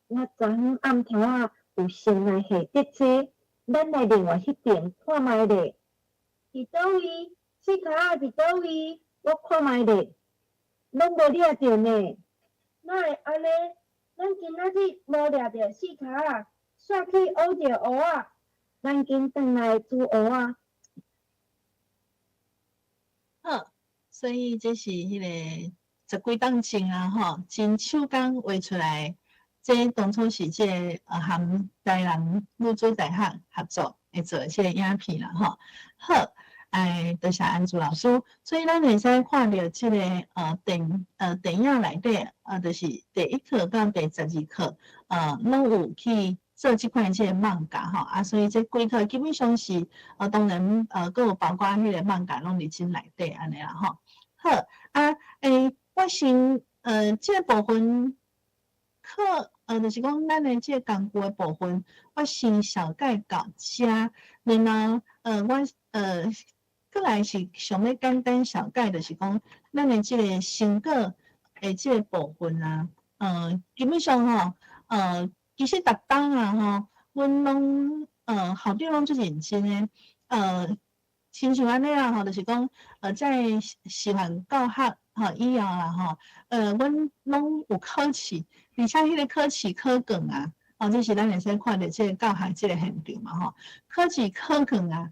我昨昏暗头啊有先来下竹车，咱来另外迄边看觅咧。伫倒位？四脚啊伫倒位？我看觅咧。拢无掠着呢，哪会安尼？咱今仔日无掠着四脚啊，煞去学着蚵仔，咱紧转来煮蚵仔。好，所以这是迄个十几档前啊，吼，真手工画出来。这当初是这和台南女子大学合作会做这个影片啦，吼。好。多谢安珠老师，所以咱会使看到这个电影内底就是第1课到第12课拢有去做这款这个漫画吼所以这几课基本上是当然佫有包括迄个漫画拢伫真内底安尼啦吼。好我先这个部分课就是讲咱的这个工具的部分，我先小概到遮，然后我过来是想要简单小概，就是讲咱的这个成果的这个部分啊，基本上吼，其实逐当啊吼，阮拢校长拢最认真的，亲像安尼啦吼，就是讲在师范教学以后啦吼，阮拢有考试，而且迄个考试考卷啊，这是咱会使看到这个教学这个现场嘛吼，考试考卷啊。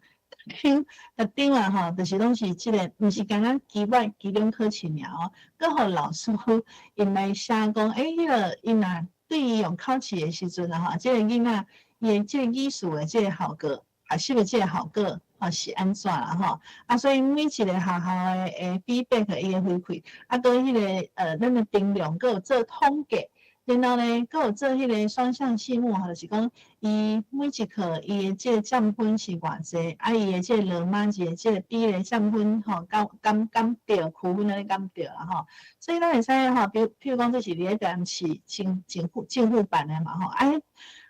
特张啊吼，就是拢是即个，毋是干那期中考试尔佫互老师因来写讲，迄个因若对于用考试的时阵啊吼，即个囡仔伊的即个语数的即个效果，学习的即个效果是安怎啦吼？所以每一个学校的feedback伊的回馈，佫迄个咱的评量佫有做统计。然后呢，佫有做迄个双向细目就是讲，伊每一课伊的即个占分是偌济，伊的即个罗马字的即个比例占分敢对，区分安尼敢对啦吼。所以咱会使譬如讲，这是伫咧台南市政府办的嘛吼，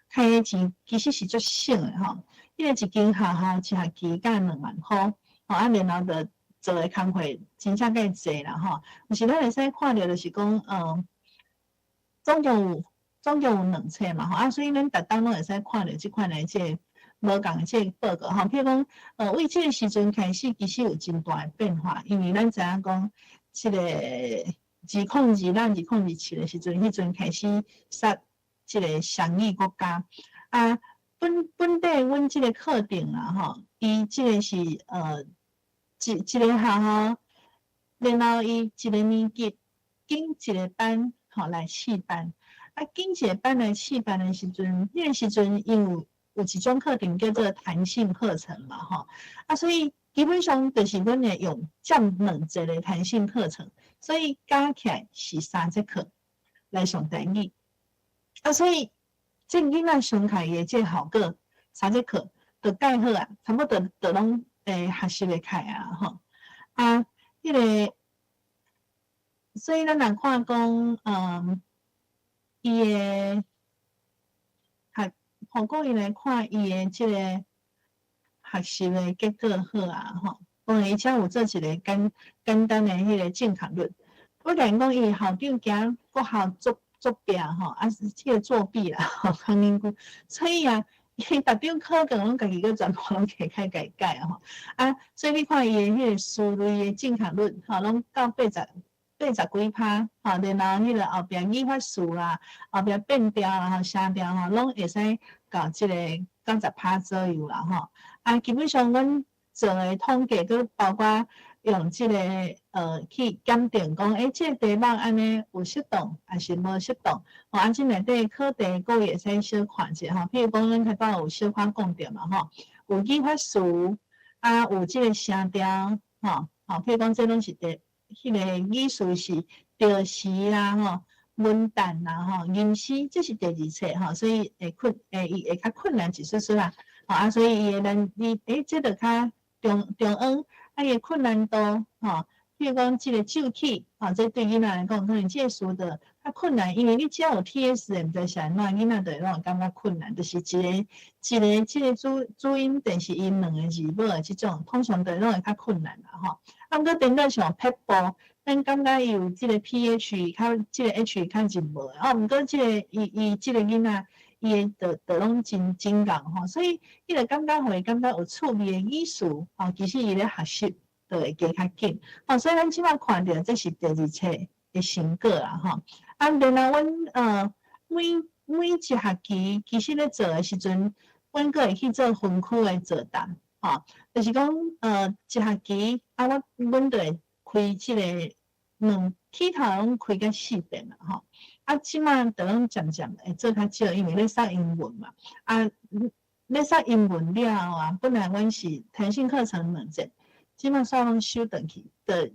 开的钱其实是足省的吼，迄个一间学校一学期甲2万块，然后就做的工课真正介济啦吼。但是咱会使看到就是讲总共有2册嘛吼所以咱逐当拢会使看到即款的即个无共的即个报告吼。譬如讲为即个时阵开始，其实有真大的变化，因为咱知影讲即个2020咱2027的时阵，迄阵开始杀即个双语国家本地阮即个课程啦吼，伊即个是一个学校，然后伊一个年级经一个班。来试班经一个班来试班的时阵，迄个时阵因为有一种课程叫做弹性课程嘛吼所以基本上就是阮会用占2节的弹性课程，所以加起来是3节课来上台语所以这囡仔上课的这效果3节课就介好差不多就拢学习的开吼迄个。所以咱来看讲，伊的透过伊来看伊的即个学习的结果好吼，而且有做一个简单的迄个正确率。我甲因讲，伊校长惊国校作弊迄个作弊啦康宁姑，所以伊逐张考卷拢家己个全部拢摕开改所以你看伊的迄个思维的正确率拢到80几趴然后迄个后壁语法数啦，后壁变调啦、写调拢会使到即个90%左右啦基本上阮做的统计，佮包括用即、个去检定讲，即、个题目安尼有适当还是无适当？即内底考题各位会使小看者吼。譬如讲，咱头先有小可讲着嘛吼，有语法词，有即个声调譬如讲，这拢是迄个语词是调时啦文旦啦吟诗，这是第二册所以伊会较困难一丝丝啦。所以伊会难，这就较中昂，伊的困难度譬如讲这个咒气这对囡仔来讲，可能这个词的较困难，因为你只要有 TS， 毋知是安怎，囡仔就会拢感觉困难，就是一个主音，但是因两个字母的这种，通常就拢会较困难啦毋过顶到像撇步，咱感觉伊有这个 PH 较这个 H 较进步毋过这个伊这个囡仔。伊的拢真精共所以伊就感觉会感觉有趣味的意思其实伊咧学习就会加较紧所以咱即摆看到这是第二册的成果啦然后阮每一学期其实咧做的时阵，阮阁会去做分区的做档就是讲一学期阮就会开即个起头拢开到4遍啦即摆就拢渐渐会做较少，因为咧上英文嘛。咧上英文了后本来阮是弹性课程2节，即摆煞拢收转去，就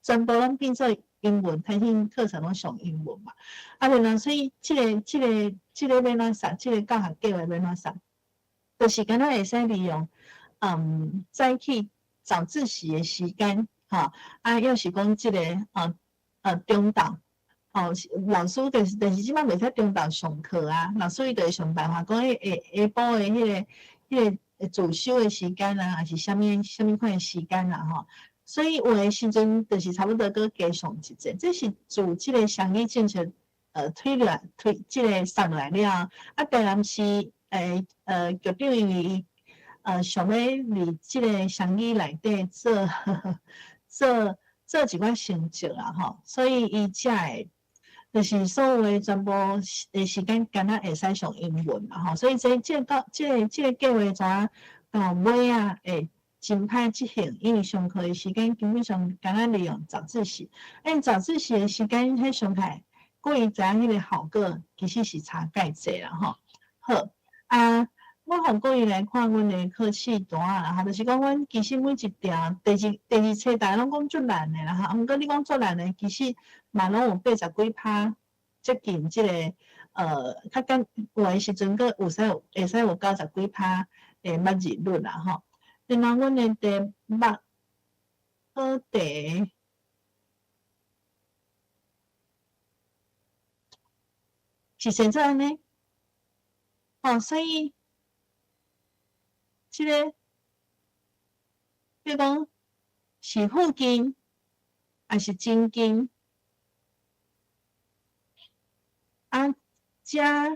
全部拢变做英文弹性课程拢上英文嘛。所以即个要怎上，即个教学计划要怎上，就是敢若会使利用早起早自习的时间要是讲即个中昼。老师但是即摆袂使中昼上课老师伊就会想办法讲下晡的迄个自修的时间还是啥物款的时间所以有的时阵就是差不多搁加上一节，这是自即个双语政策推即个上来了当然是局长因为想要伫即个双语内底做一寡成绩所以伊才会。就是所有的全部的时间，敢若会使上英文所以这个计划怎到尾会真歹执行，因为上课的时间基本上敢若利用早自习，早自习的时间迄上海，各位知影迄个效果其实是差介济啦好，我互各位来看阮的考试单啦就是讲阮其实每一条第二册大家拢讲足难的啦毋过你讲足难的，其实嘛拢有80几%，接近即个较简有的时阵佫会使有90几%的捌字率啦然后阮的题目考题是现在安尼所以。即个，比如讲是附近还是真近加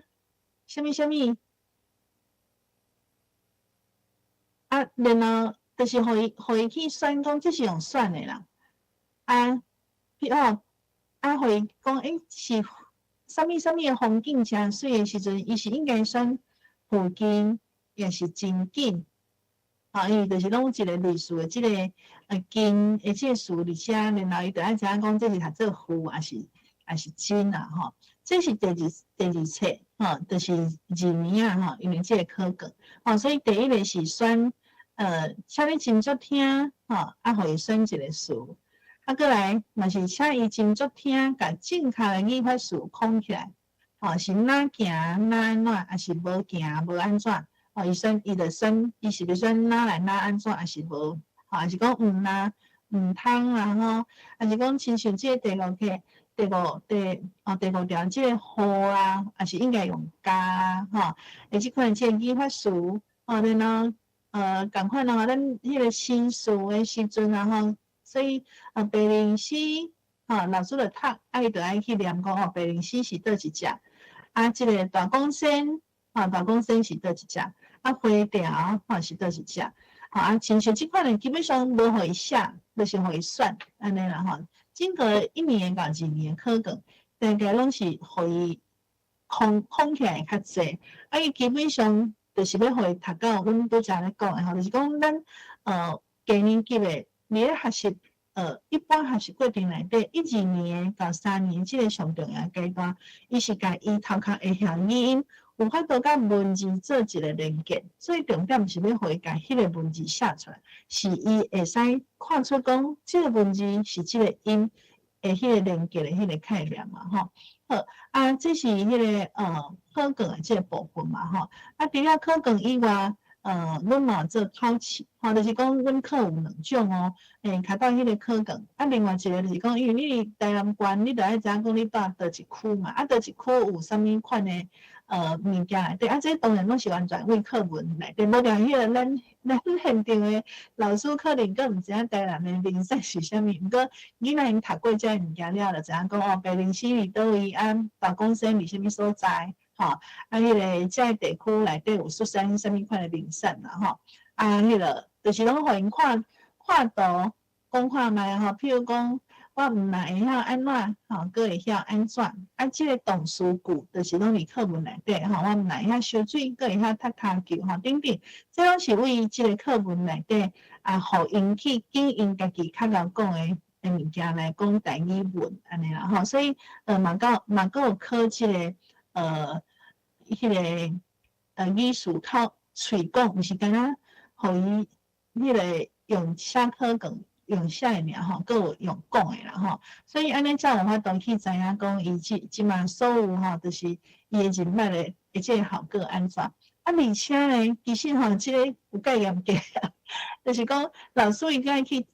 什么然后就是互伊去选讲，这是用选的啦互伊讲是啥物的风景诚水的时阵，伊是应该选附近。也是真紧因为就是拢有一个类似的即个近的即个词，而且然后伊就爱知影讲这是读做负还是真这是第二册就是字面因为这个考卷所以第一个是选请你真足听互伊选一个词过来嘛是请伊真足听，甲正确的语法词框起来是哪行哪安怎，还是无行无安怎伊是要选哪来哪安怎，还是无还是讲啦通还是讲亲像即个第5课第5条即个好还是应该用加即款即个语法词然后共款咱迄个新词的时阵所以白灵诗老师就读伊就爱去念讲白灵诗是倒一只即个大公仙大公仙是倒一只花条是倒一只亲像即款的基本上无互伊写，就是互伊选安尼啦整个1年到2年的考卷，大概拢是互伊空起来较济伊基本上就是要互伊读到阮拄则咧讲的就是讲咱低年级的咧学习一般学习过程内底，1、2年到3年即个上重要阶段，伊是甲伊头壳会晓语音，有法度甲文字做一个连结，所以重点是要互伊甲迄个文字写出来，是伊会使看出讲即个文字是即个音诶，迄个连结诶迄个概念嘛，吼。好，这是迄个考卷诶即个部分嘛，吼。除了考卷以外，阮嘛做考试，吼，就是讲阮考有2种哦，考到迄个考卷，另外一个就是讲，因为你台南县，你着爱知影讲你住倒一区嘛，倒一区有啥物款诶物件内底，这当然拢是完全为课文内底，无定迄个咱现场诶老师可能佫毋知影台南诶名产是啥物，毋过囡仔因读过遮物件了，就知影讲白灵溪伫倒位，大公生伫啥物所在。吼，迄个遮地区内底有出产啥物款的名产啦，吼，迄个就是拢互因看图，讲看卖吼，譬如讲，我毋若会晓安怎，吼，佫会晓安怎，即个动词句就是拢伫课文内底，吼，我毋若会晓烧水，佫会晓踢骹球，吼，等等，这拢是为即个课文内底互因去经营家己较贤讲的物件来讲台语文安尼啦，吼，所以嘛佫有考即个迄个语词靠喙讲，毋是干那，互伊迄个用写考卷用写诶尔吼，佫有用讲诶啦吼，所以安尼才有法度去知影讲伊即嘛所有吼，就是伊诶人脉诶即个效果安怎。而且咧，其实吼，即个有介严格啊，就是讲老师应该去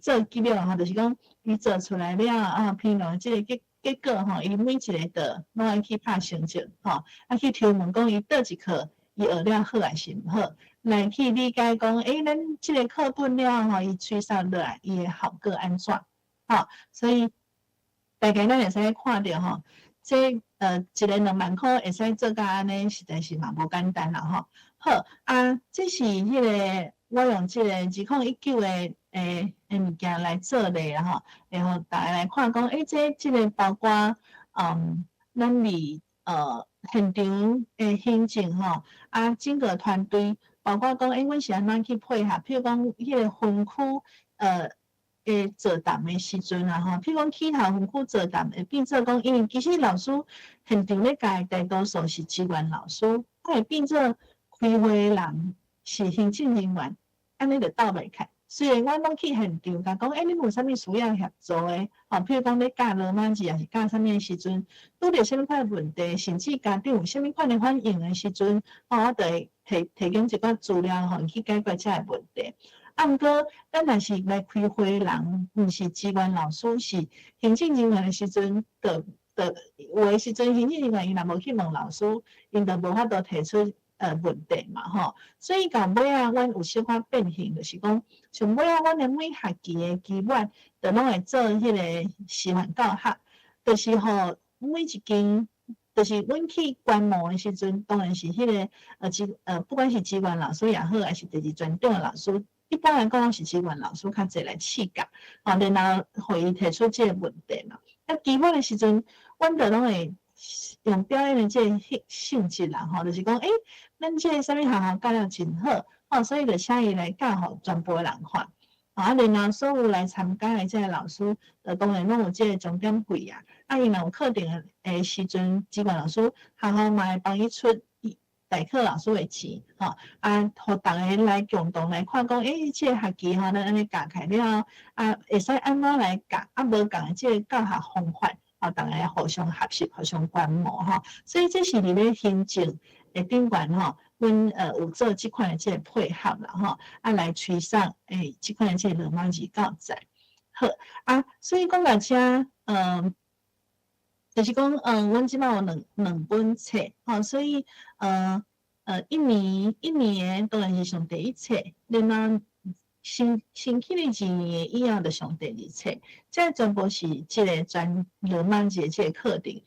做记录吼，就是讲伊做出来了评论即个结果吼，伊每一个的拢爱去拍成绩吼，去抽问讲伊倒一科伊学了好还是毋好，来去理解讲，咱即个课本了吼，伊吹扫落来伊诶效果安怎？吼，所以大概咱会使看到吼，这一个2万块会使做到安尼，实在是嘛无简单啦吼。好这是迄个我用即个2019诶物件来做例啦吼，然后大家来看讲，即个包括咱伫现场诶行政吼，整个团队，包括讲阮是安怎去配合，譬如讲迄个分区座谈诶时阵吼，譬如讲起头分区座谈会变做讲，因为其实老师现场咧教大多数是志愿老师，会变做开会人是行政人员，安尼就斗袂开。虽然我拢去现场，甲讲，你有啥物需要协助诶？譬如讲咧教罗马字，也是教啥物诶时阵，拄着啥物款诶问题，甚至家长有啥物款诶反应诶时阵，我就会提供一寡资料，互伊去解决遮个问题。毋过，咱若是来开会人，毋是志愿老师，是行政人员诶时阵，有诶时阵，行政人员伊若无去问老师，因就无法度提出问题嘛，吼。所以到尾阮有小可变形，就是讲，像尾阮诶每学期诶期末，就拢会做迄个示范教学，就是吼每一间。就是阮去观摩的时阵，当然是迄个不管是志愿老师也好，还是第二专长的老师，一般来讲是志愿老师较侪来试教，然后互伊提出即个问题嘛。期末的时阵，阮就拢会用表演的即个性质啦，就是讲，咱即个啥物学校教了真好，所以就请伊来教互全部的人看。然后所有来参加的即个老师，当然拢有即个钟点费啊。伊若有课程的时阵，志愿老师学校嘛会帮伊出代课老师的钱，互逐个来共同来看讲，即个学期咱安尼教起了，会使安怎来教，无共的即个教学方法，逐个互相学习、互相观摩所以这是伫咧行政的顶悬阮有做即款的即个配合啦来推送即款的即个罗马字教材。好所以讲到遮就是讲阮即摆有两本册所以一年当然是上第一册，然后新起的2年以后就上第2册，这全部是即个全罗马字的即个课程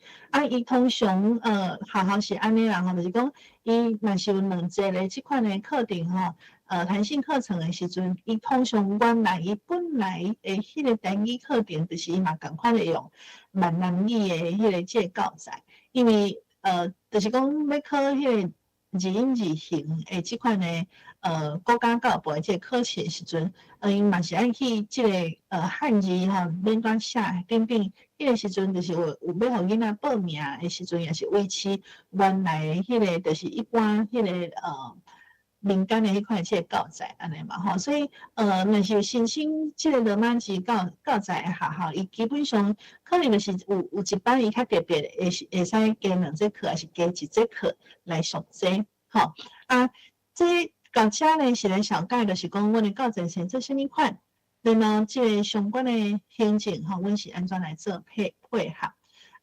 伊通常学校是安尼啦就是讲伊若是有2节的即款的课程弹性课程的时阵，伊通常原来伊本来的迄个单语课程，就是伊嘛共款的用闽南语的迄个即个教材，因为就是讲要考迄个音字形诶，即款诶国家教育部诶即个考试诶时阵，因嘛是爱去即个汉字吼，免单写等等，迄个时阵就是有要互囡仔报名诶时阵，也是维持原来诶迄个，就是一般迄个民间诶迄款即个教材安尼嘛吼，所以若是申请即个罗马字教材诶学校，伊基本上可能就是有一班伊较特别，会使加2节课，还是加1节课来上这，吼啊，这到遮呢是咧小概，就是讲阮诶教材先做啥物款，然后即个相关诶行政吼，阮是安怎来做配合，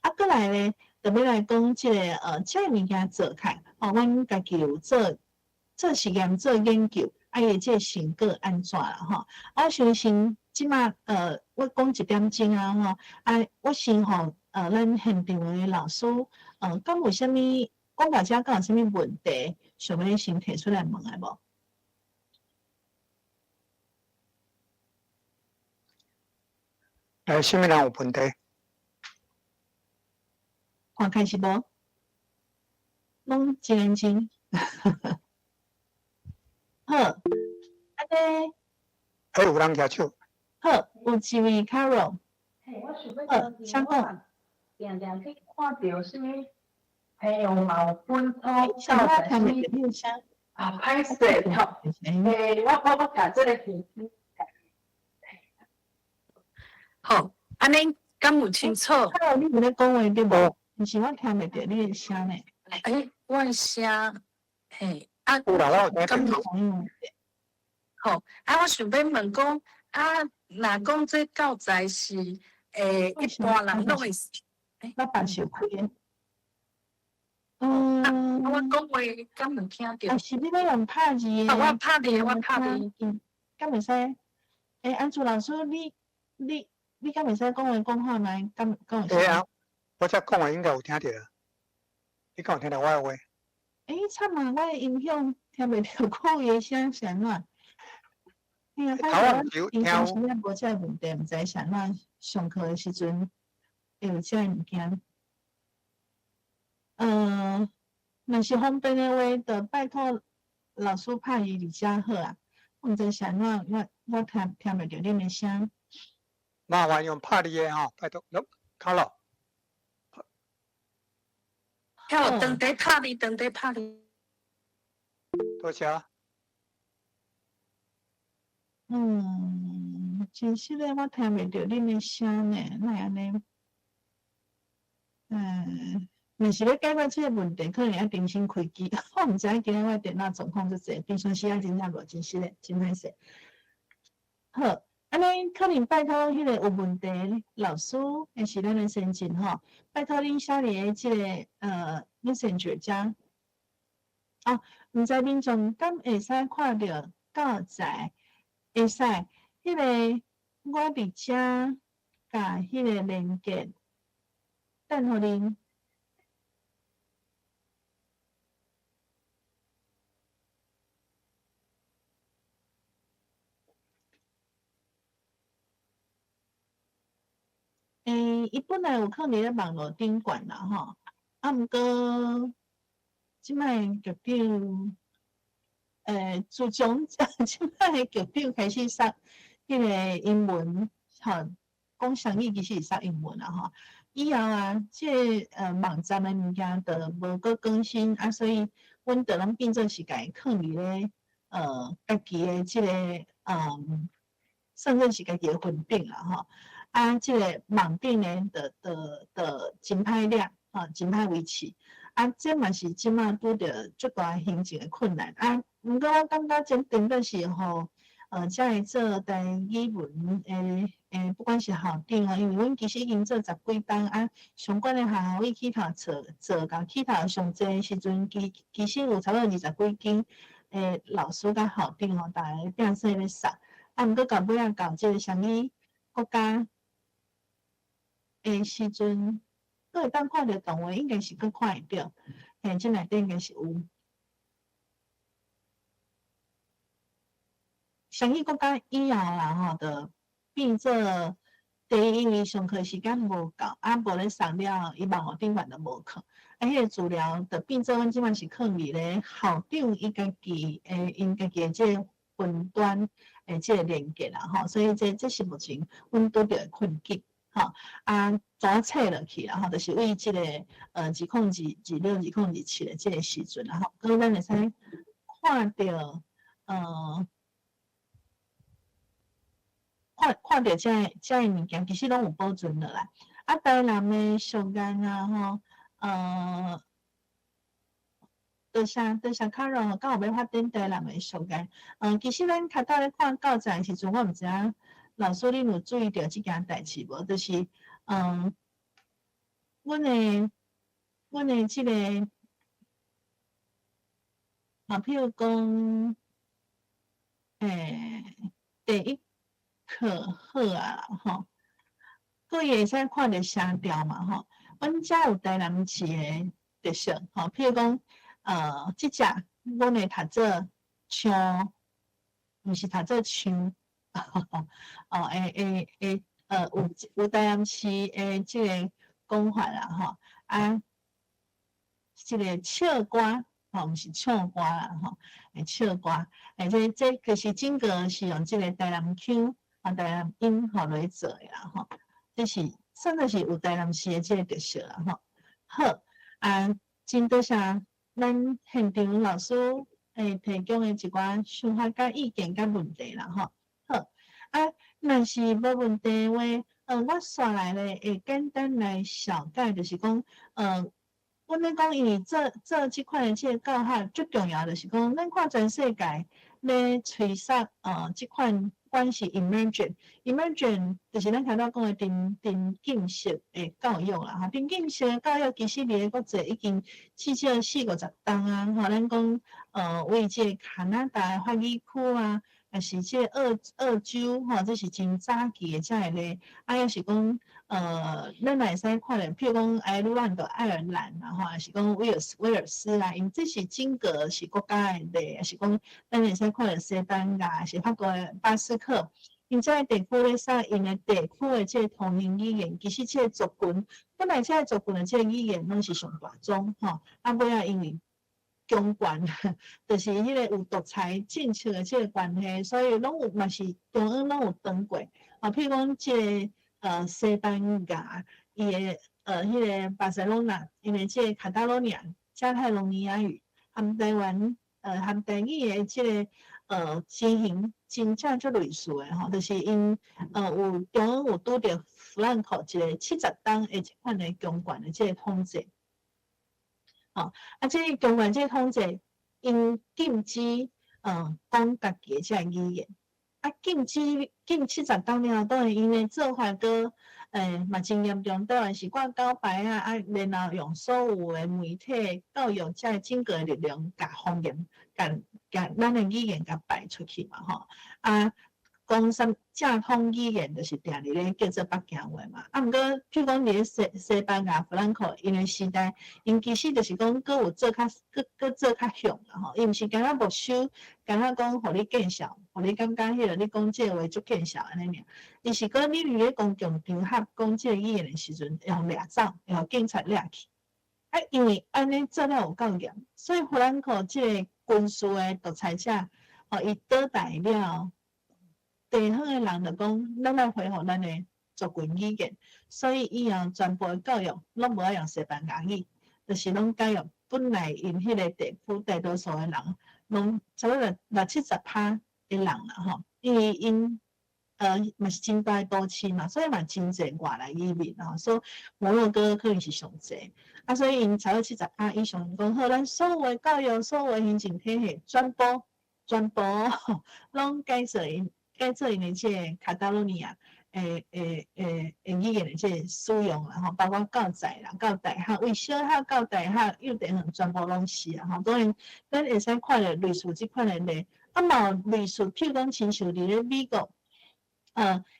啊，过来咧，就要来讲即个遮物件做开，吼，阮家己有做实验、做研究，啊，伊即个成果安怎啦？吼，我相信即马我讲一点钟啊，吼，啊，我先吼咱现场诶老师，敢有啥物讲到遮，敢有啥物问题，想要先提出来问下无？啥物人有问题？看开始无？拢真认真。好，安尼还有人举手？好，有一位 Carol，嘿，我想要好，啥讲？定定去看到什么朋友嘛有本土想教材什么要听袂着声，啊，歹势吼。我甲这个耳机。好，安尼敢有清楚？ Carol，你伫咧讲话对无？毋是我听袂着你诶声呢。我诶声，嘿，啊，有啦，我有听敢到。有？好，啊，我想要问讲，啊，若讲这教材是，一般人拢会，我把手开。我讲话敢有听到？是你要用拍字诶？我拍字，我拍字。敢袂使？安珠老师，你敢袂使讲话讲话吗？敢会使？啊，我遮讲话应该有听到。你敢有听到我诶话？惨啊！我诶音响听袂着，看伊诶声是安怎？头仔就平常时听。咱无遮问题，毋知是安怎上课诶时阵会有遮物件。若是方便诶话，就拜托老师拍伊伫遮好啊。毋知是安怎，我听袂着恁诶声。麻烦用拍你诶吼，拜托，卡了。要当地拍你，当地拍你。多谢。真实诶，我听袂着恁诶声呢，哪会安尼？若是要解决即个问题，可能要重新开机。我毋知影今日我电脑状况是怎，平常时啊真正无真实诶，真歹势。好，安尼可能拜托迄个有问题老师，还是咱诶先进吼，拜托恁写伫诶即个messenger 遮。毋知民众敢会使看到教材？会使，迄个我伫遮甲迄个连结，等互恁。伊本来有放伫咧网络顶管啦吼，毋过即摆局长，自从即摆局长开始杀迄个英文，吼，讲双语其实是杀英文啦吼。以后啊，即个网站诶物件就无搁更新啊，所以阮就拢变做是家放伫咧家己诶即个算作是家己诶云顶啦吼。即个网顶呢，真歹抓，真歹维持。这嘛是即马拄着足大行政诶困难。毋过我感觉真的是吼，才会做台语文不管是校长因为阮其实已经做10几档相关诶学校伊起头做到起头上济时阵，其实有差不多20几间老师甲校长逐个拼说咧杀。毋过到尾到即个啥物国家诶时阵，佫会当看到动画，应该是佫看会到，即内底应该是有。双语国家以后啦吼，就变做第一，因为上课时间无够，无咧上了，伊网络顶管都无课。迄个治疗的变做阮即摆是靠伫咧校长伊家己因家己即个云端即个连接啦吼，所以这是目前阮拄着的困境吼。怎切落去啦吼，就是为即个2026、2027的即个时阵啦吼，搁咱会使看到看到这物件，其实拢有保存落来。台南的俗眼啊吼，多谢卡罗，刚好要发展台南的俗眼。其实咱较早咧看教材的时阵，我毋知影老师恁有注意到即件代志无？就是阮的即个譬如讲第一课好啊吼，各位会使看到声调嘛吼。阮遮有台南市的特色吼，譬如讲即只阮会读做枪，毋是读做枪，有台南市的即个讲法啦吼，即个笑歌毋是唱歌啦吼，笑歌，这就是整个是用即个台南腔台南音来做的啦吼，这是算是有台南市的即个特色啦吼。好真多谢咱现场老师提供的一寡想法甲意见甲问题啦吼。好若是无问题的话，我刷来咧会简单来小解，就是讲阮咧讲，因为做即款的即个教学最重要就是讲，咱看全世界咧催杀即款关系 emergent 就是咱头头讲的沉浸式的教育啦哈，沉浸式的教育其实伫咧国际已经至少40-50档啊，吼，咱讲为即个加拿大法语区啊，也是即个澳洲吼，这是真早期的遮个咧，也是讲咱会使看咧，譬如讲爱尔兰啦吼，也是讲威尔斯啦，因这是整个是国家的咧，也是讲咱会使看咧西班牙，是法国的巴斯克，因这个地区咧使因的地区的即个通行语言，其实即个族群本来即个族群的即个语言拢是上大宗吼，尾仔因为强权，就是迄个有独裁政策的即个关系，所以拢有嘛是中央拢有当过譬如讲即个西班牙，伊的迄个巴塞罗那，因为即个卡塔罗尼亚、加泰隆尼亚语，含台湾含台语的即个情形，真正足类似的吼，就是因有中央有拄着弗兰克一个70档的即款的强权的即个统治。即个强权即个统治，因禁止讲家己的即个语言，禁70档了，当然因的做法搁嘛真严重，当然是挂告牌然后用所有的媒体教育遮个整个力量，甲方言，甲咱的语言甲摆出去嘛吼讲啥正统语言就是定伫咧叫做北京话嘛。毋过，譬如讲伫咧西班牙弗兰克因的时代，因其实就是讲佫有做较做较响啦吼。伊毋是干那没收，干那讲互你见笑，互你感觉迄个你讲这话足见笑安尼尔。伊是讲你伫咧公共场合讲这语言的时阵，用掠走，用警察掠去。因为安尼做了有够严，所以弗兰克这个军事的独裁者，伊倒台了。地方的人就讲，咱来恢复咱的族群语言，所以以后全部的教育拢无爱用西班牙语，就是拢改用本来因迄个地区大多数的人，拢差不多60-70%的人啦吼，因为因嘛是真大都市嘛，所以嘛真济外来移民吼，所以摩洛哥可能是上济，所以因差不多70%以上讲好，咱所有的教育、所有的行政体系全部拢改做因的即个卡塔罗尼亚语言的即个使用啦吼，包括教材啦、到大学，为小学到大学幼稚园全部拢是啦吼。当然，咱会使看到类似即款的咧，嘛有类似，譬如讲，亲像伫咧美国，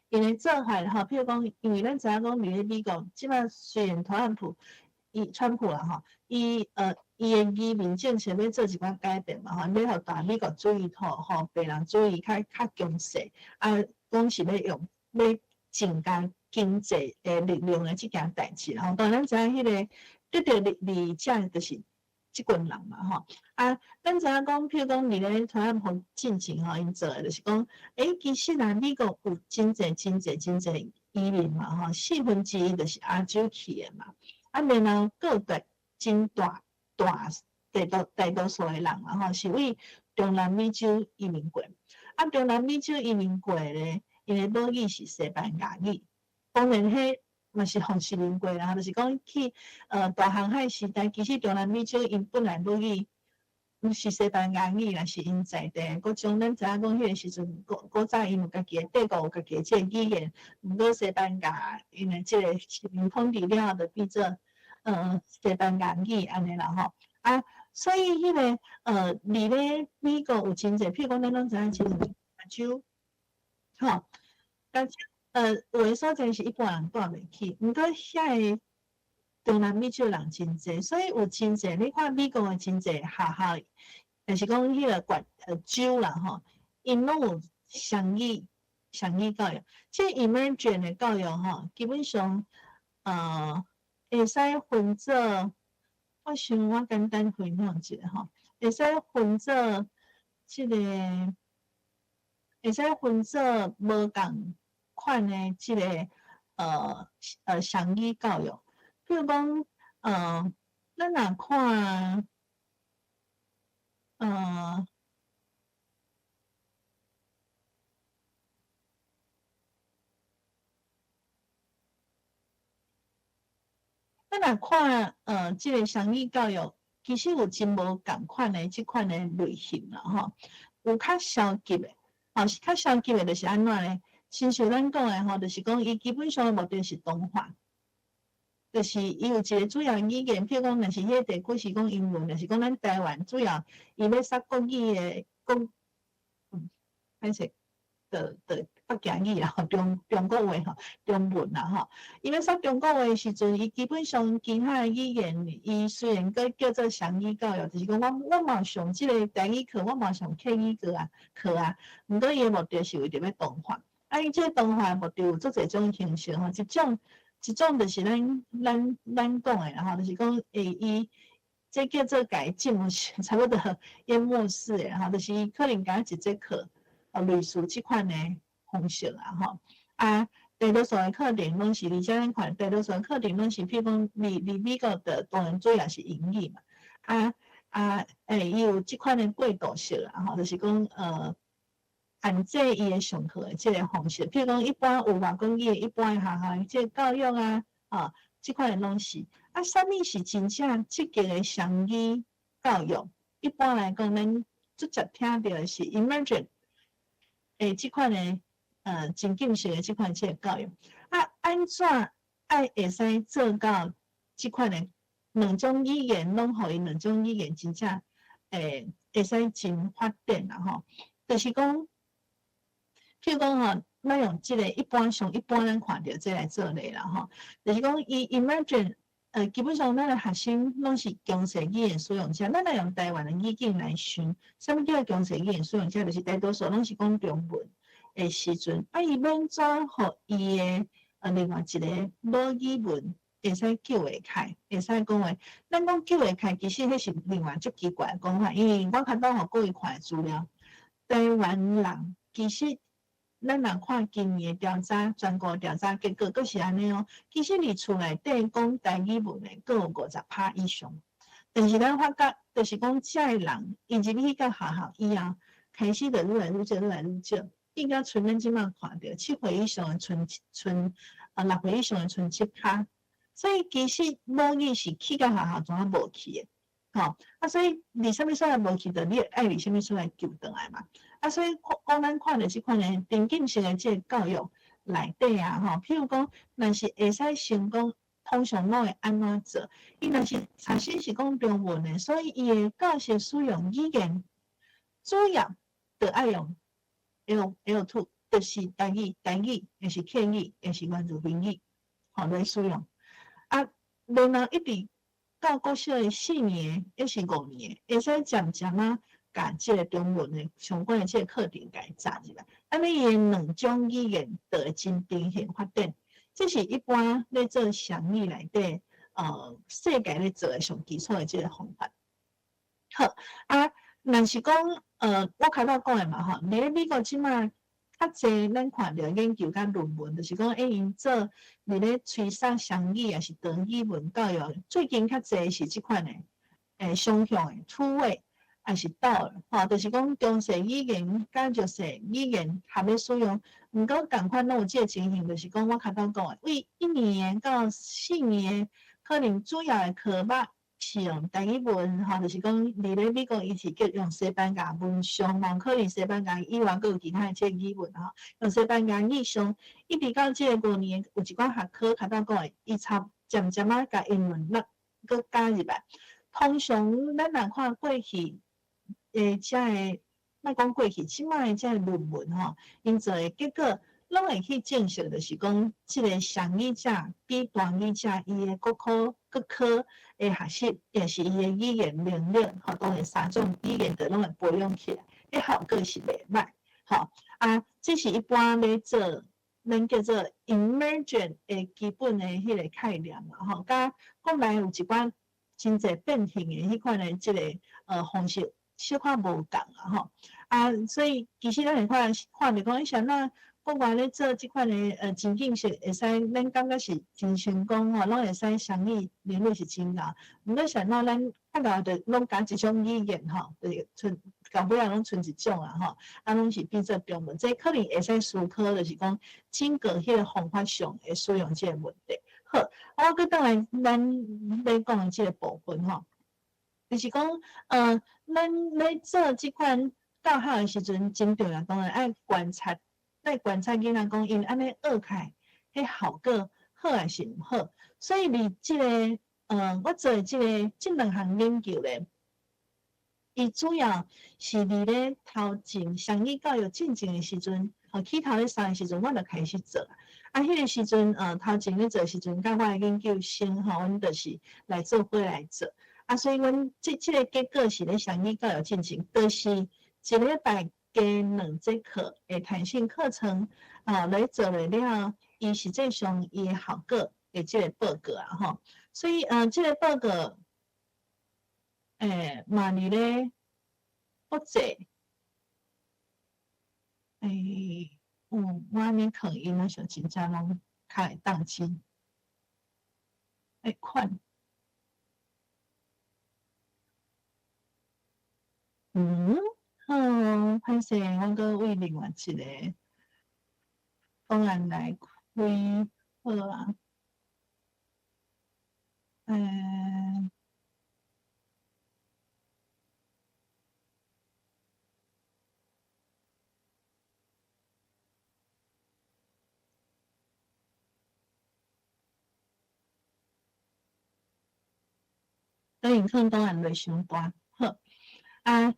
因为做法吼，譬如讲，因为咱知影讲伫咧美国，即摆虽然川普啦吼，伊的移民政策要做一寡改变嘛吼，要互大美国主义吼，白人主义较强势，讲是要增加经济的力量的即件代志吼。当然，咱知影迄个得到理解就是即群人嘛吼。啊，咱知影讲，譬如讲，伫咧台湾互进前吼，因做诶就是讲，其实啊，美国有真济移民嘛吼，1/4就是亚洲去诶嘛，啊，然后各个真大大多数诶人嘛吼，是为中南美洲移民过，啊，中南美洲移民过咧，因诶母语是西班牙语，当然迄嘛是互殖民过啦，就是讲去大航海时代，其实中南美洲因本来母语毋是西班牙语啦，是因在地，佮像咱知影讲迄个时阵，古早因有家己诶帝国有家己诶即个语言，毋过西班牙因为即个殖民统治了后，就变做西班牙语安尼啦吼啊。所以迄个伫咧美国有真济，譬如讲咱拢知影，其实亚洲，吼，亚洲有诶所在是一般人住袂起，毋过遐个中南美洲人真济，所以有真济。你看美国诶真济学校，就是讲迄个州啦吼，因拢有双语教育。即 emergent 诶教育吼，基本上会使分做。我想我简单分享一下吼，会使分做即个，会使分做无共款的即个双语教育。譬如讲，咱若看咱若看即个双语教育，其实有真无共款的即款的类型啦吼，有较消极的，是较消极的，就是安怎咧？亲像咱讲的吼，就是讲伊基本上目的是同化，就是伊有一个主要语言，譬如讲，若是迄个地区是讲英文，若是讲咱台湾主要伊要杀国语的歹势。的北京语啦，中国话吼，中文啦吼。伊要说中国话的时阵，伊基本上其他的语言，伊虽然个叫做双语教育，就是讲我嘛上即个台语课，我嘛上客语课啊，毋过伊的目的是为着要同化。啊，伊即个同化的目的有做侪种形式吼，一种就是咱讲的啦吼，就是讲伊这叫做改进入差不多淹没式的吼，就是可能甲一节课。类似即款的方式啦，吼啊，大多数的课程拢是，而且咱看大多数的课程拢是，譬如讲，伫美国的当然主要是英语嘛，伊有即款的过渡式啦，吼，就是讲按照伊的上课的即个方式，譬如讲一般有外国语，一般的学校即个教育啊，即款的拢是，啥物是真正积极的双语教育？一般来讲，咱直接听到的是 emergent。即款的情景式的即款即个教育，安怎会使做到即款的两种语言拢互因两种语言真正会使真发展啦吼？就是讲，譬如讲吼，咱用即个一般咱看到即来做例啦吼，就是讲伊 emergent。基本上，咱的学生拢是强势语言使用者。咱来用台湾的语境来想，什么叫强势语言使用者？就是大多数拢是讲中文的时阵，伊要怎互伊的另外一个母语文会使救会开，会使讲话。咱讲救会开，其实迄是另外足奇怪的讲法，因为我看到互各位看资料，台湾人其实。咱若看今年的调查，全国调查结果，阁是安尼哦。其实伫厝内底讲台语文的，阁有50%以上。但是咱发觉，就是讲遮个人，伊入去到学校以后，开始就愈来愈少。应该剩咱即摆看到7岁以上的剩6岁以上的剩7%。所以其实母语是去到学校怎啊无去的，吼所以伫啥物所在无去，就你爱伫啥物所在救倒来嘛。所以讲咱看着即款的沉浸式的即个教育内底啊，吼，譬如讲，若是会使成功，通常拢会安怎做？伊若是产生是讲中文的，所以伊的教学使用语言主要就爱用 L2，就是台语，也是客语，也是原住民语，来使用。然后一直到国小的4年，也是5年，会使渐渐甲即个中文的相关的即个课程甲伊扎入来，安尼伊两种语言就会真平衡发展。这是一般咧做双语内底世界咧做诶上基础诶即个方法。好啊，若是讲我开头讲诶嘛吼，咧美国即摆较济咱看着研究甲论文，就是讲因做伫咧吹沙双语也是长语文教育，最近较济是即款诶双向诶two way。也是到吼，就是讲中西语言甲弱势语言合咧使用，毋过共款拢有即个情形，就是讲我开头讲诶，为1年到4年，可能主要诶科目是用台语文吼，就是讲伫咧美国伊是叫用西班牙文上，嘛可能西班牙以外佫有其他诶即个语文吼，用西班牙语上，一直到即个5年有一寡学科开头讲诶，伊渐渐仔甲英文佫加入来。通常咱若看过去。遮个，莫讲过去，即摆遮个论文吼，因做诶结果，拢会去证实，就是讲，即个双语者比单语者伊诶国科诶学习，也是伊诶语言能力，吼，当然3种语言都拢会培养起来，诶效果是袂歹，吼啊，这是一般咧做，咱叫做 emergent 诶基本诶迄个概念嘛，吼，甲国内有一寡真侪变形诶迄款诶即个方式。小可无共啊吼啊，所以其实咱会看着讲，像咱国外咧做即款诶情景是会使，咱感觉是真成功吼，拢会使双语能力是真高。毋过像咱较老着拢讲一种语言吼，就是到尾仔拢剩一种啊吼，啊拢是变做中文，这可能会使思考，就是讲整个迄个方法上会使用即个问题。好，我佮当然咱要讲诶即个部分吼。就是讲，咱咧做即款教学诶时阵，真重要，当然爱观察，囡仔讲因安尼学起来，迄效果好还是毋好。所以伫即个，我做诶即2项研究咧，伊主要是伫咧头前双语教育进前诶时阵，起头咧3诶时阵，我就开始做。啊，迄个时阵，头前咧做时阵，甲我诶研究生吼，阮就是来做伙来做。啊，所以阮即个结果是咧双语教育进行，就是一礼拜加2节课诶弹性课程，来做了，伊实际上伊诶效果诶即个报告啊吼，所以即个报告，嘛伫咧国际，我安尼看伊那像真正拢较会当真，看。歹势，我阁为另外一个方案来开，好啊。所以可能当然袂伤大，好啊，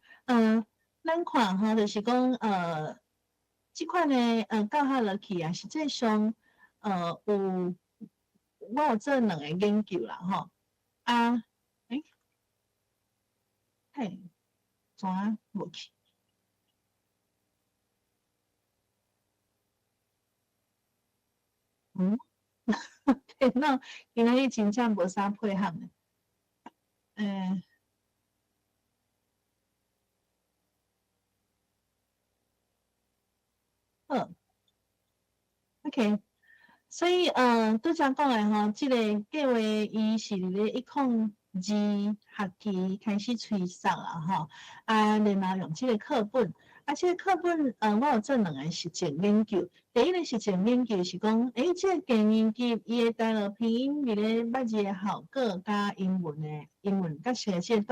咱看吼，就是讲即款诶教学落去啊，实际上我有做2个研究啦吼，嘿，怎啊无去？电脑今仔日真正无啥配合呢。好 ，OK。所以，拄则讲诶吼，即个计划伊是伫咧102学期开始推送啊吼，然后用即个课本，即个课本，我有做2个实证研究。第一个实证研究是讲，即个低年级伊诶大陆拼音伫咧捌字诶效果，甲英文甲写即个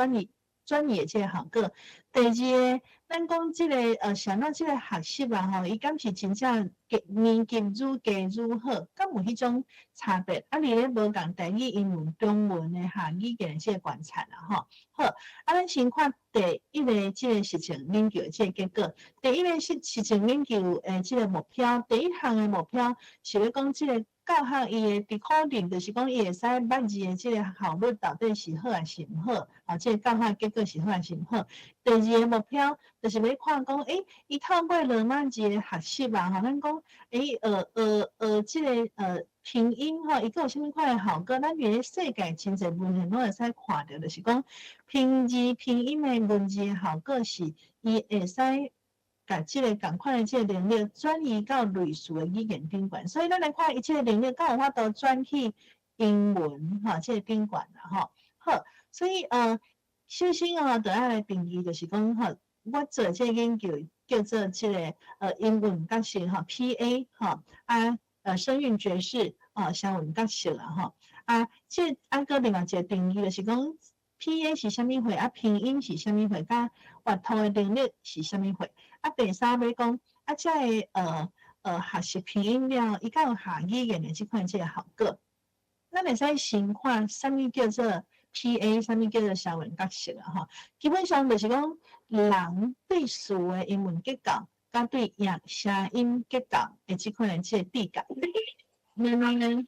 专业即个效果。第二个，咱讲即个上到即个学习啊吼，伊敢是真正年级愈加愈好，敢有迄种差别？伫咧无共台语、英文、中文诶下语言即个观察啦吼。好，咱先看第一个即个实证研究即个结果。第一个实证研究即个目标，第一项诶目标是咧讲即个教学伊诶 decoding，就是讲伊会使捌字诶即个效率到底是好还是毋好，啊，即个教学结果是好还是毋好。第二个目标就是要看讲，伊透过罗马字诶学习啊，吼，咱讲，即个拼音吼，伊佫有啥物款诶效果？咱伫咧世界真侪文献拢会使看着，就是讲拼字拼音诶文字诶效果是，伊会使甲即个共款诶即个能力转移到类似诶语言顶悬，所以咱来看伊即个能力敢有法度转去英文吼，即个顶悬啦吼。好，所以首先就要来定义，就是讲吼，我做即个研究叫做即个英文角色吼 ，PA 吼声韵爵士声韵角色啦吼即个另外一个定义就是讲 PA 是啥物货拼音是啥物货，甲阅读的能力是啥物货第三要讲这个学习拼音了，伊敢有下语言的即款即个效果。咱会使先看啥物叫做 PA， 啥物叫做声韵角色吼。基本上就是讲人对词的英文结构，甲对声音结构的即款的即个理解。另外呢，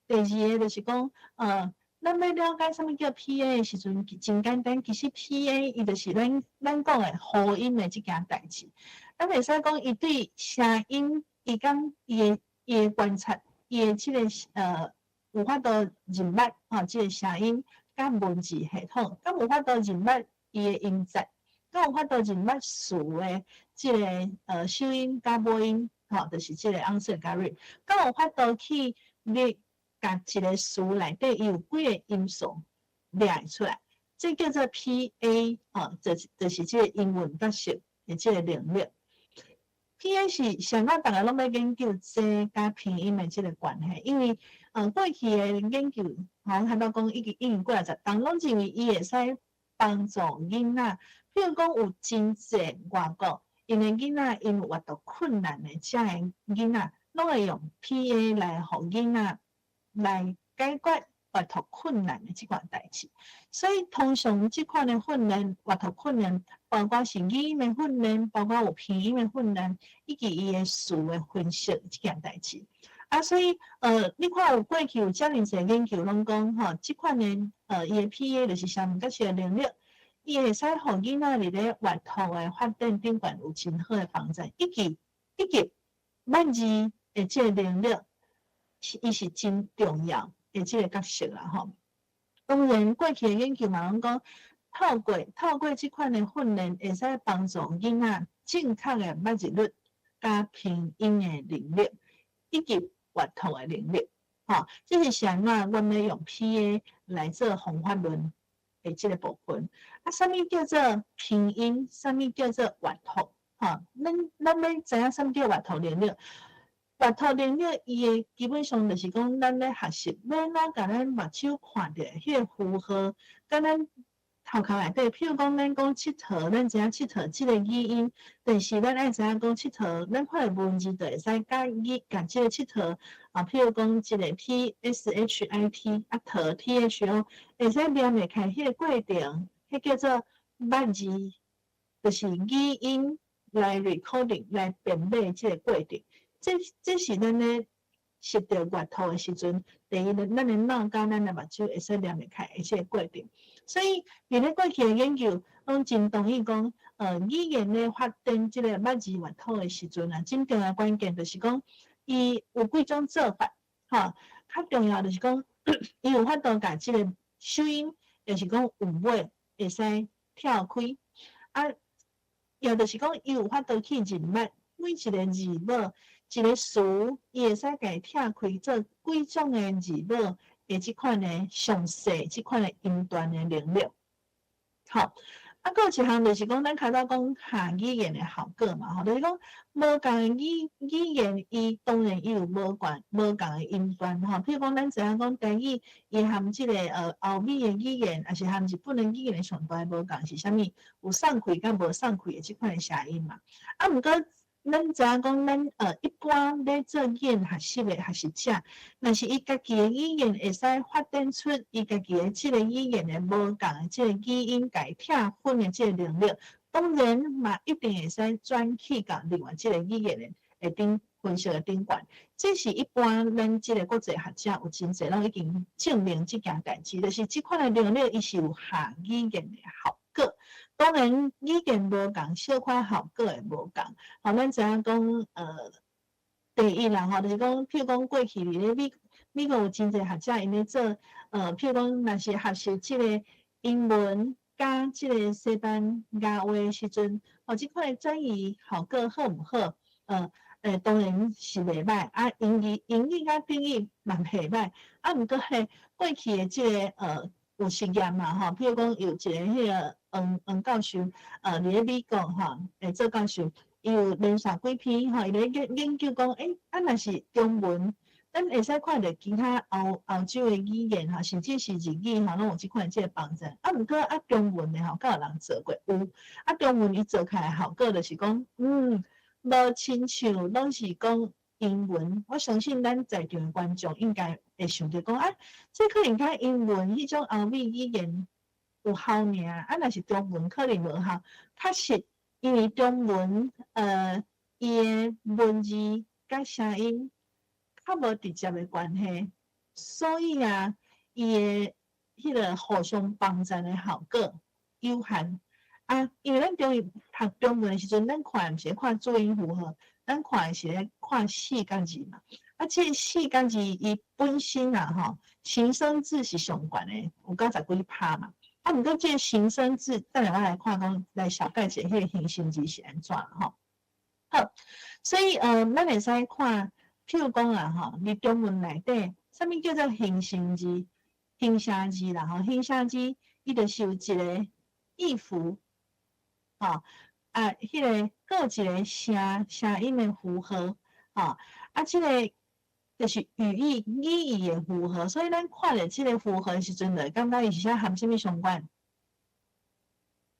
第二个就是讲咱要了解啥物叫 PA 的时阵，真简单，其实 PA 伊就是咱讲的合音的即件代志。咱袂使讲伊对声音，伊讲伊的观察，伊的即个有法度认捌即个声音甲文字系统，敢有法度认捌伊的音节，敢有法度认捌词的即个收音甲母音，就是即个 answer 甲 read， 敢有法度去列甲一个词内底伊有几个音素列出来，这叫做 PA 就是即个英文角色的即个能力。PA 是上咱大家拢要研究这甲拼音的即个关系，因为过去的研究，看到讲已经过60当拢认为伊会使帮助囡仔，譬如讲有真济外国，因为囡仔因阅读困难的遮个囡仔，拢会用 PA 来互囡仔来解决阅读困难的即款代志。所以通常即款的训练，阅读训练，包括是语音的训练，包括有拼音的训练，以及伊的词的分析即件代志。所以你看有过去有遮尔侪研究拢讲即款的伊的 PA 就是声韵角色的能力，伊会使互囡仔伫咧阅读的发展顶悬有真好的帮助，以及捌字的即个能力，伊是真重要的即个角色啦吼。当然，过去的研究嘛拢讲，透过即款的训练，会使帮助囡仔正确的捌字率、加拼音的能力，以及阅读的能力。这是啥物？我们用 PA 来做方法论的即个部分。啥物叫做拼音？啥物叫做阅读？咱要知影啥物叫阅读能力？阅读能力，伊的基本上就是讲，咱咧学习，要哪甲咱目睭看着迄个符号，甲咱头壳内底，譬如讲，咱讲佚佗，咱知影佚佗即个语音，但是咱爱知影讲佚佗，咱看到文字就会使甲即个佚佗譬如讲即个 TSHIT 佗 THO， 会使念会开迄个过程，迄叫做捌字，就是语音来 recording 来编码即个过程。这是咱咧识到阅读的时阵，第一，咱的脑甲咱的目睭会使念会开的即个过程。所以，伫咧过去的研究，拢真同意讲，语言咧发展即个捌字阅读的时阵真重要关键就是讲，伊有几种做法，较重要就是讲，伊有法度甲即个收音，就是讲有尾会使跳开，也就是讲，伊有法度去认捌每一个字母。一个词，伊会使甲伊拆开做几种的字母的即款的详细、即款的音段的能力。好，佫有一项就是讲，咱看到讲下语言的效果嘛，就是讲无共的语言，伊当然伊有无共的音段譬如讲，咱知影讲台语，伊含即个欧美的语言，还是含日本的语言的上大无共是啥物？有送开甲无送开的即款的声音嘛。毋过咱知影讲，咱一般咧做语言学习的学习者，若是伊家己的语言会使发展出伊家己的即个语言的无共的即个语音改拆分的即个能力，当然嘛一定会使转去到另外即个语言的分析的顶悬，这是一般咱即个国际学者有真侪拢已经证明即件代志，就是即款的能力伊是有下语言的效果。当然语言无共，小可效果会无共。好，咱知影讲第一啦吼，就是讲，譬如讲过去伫咧美国有真侪学者因咧做譬如讲若是学习即个英文加即个西班牙话的时阵，即款的转移效果好毋好？当然是袂歹，啊，英语甲英语嘛袂歹，啊，毋过迄过去的即个有实验嘛吼，譬如讲有一个迄个黄教授伫咧美国吼做教授，伊有连续几篇吼，伊咧研究讲，若是中文。咱会使看到其他欧洲的语言吼，甚至是日语吼，拢有即款即个帮助。毋过中文的吼，敢有人做过有。中文伊做起来效果就是讲，无亲像拢是讲英文。我相信咱在场的观众应该会想着讲，这可能甲英文迄种欧美语言有效尔。若是中文可能无效。确实，因为中文伊的文字甲声音。较无直接的关系，所以伊的迄个互相帮助的效果有限。因为咱读中文的时阵，咱看毋是看注音符号，咱看的是咧看四角字嘛。即个四角字伊本身吼，形声字是上悬的，有90几%嘛。毋过即个形声字，等下我来看讲，来小解解迄个形声字是安怎吼。好，所以咱会使看。譬如讲吼，伫中文内底，啥物叫做形声字、形声字啦？吼，形声字伊就是有一个意符，迄个各一个声音的符号，即个就是语义的符号，所以咱看着即个符号的时阵，就感觉伊是啥含啥物相关？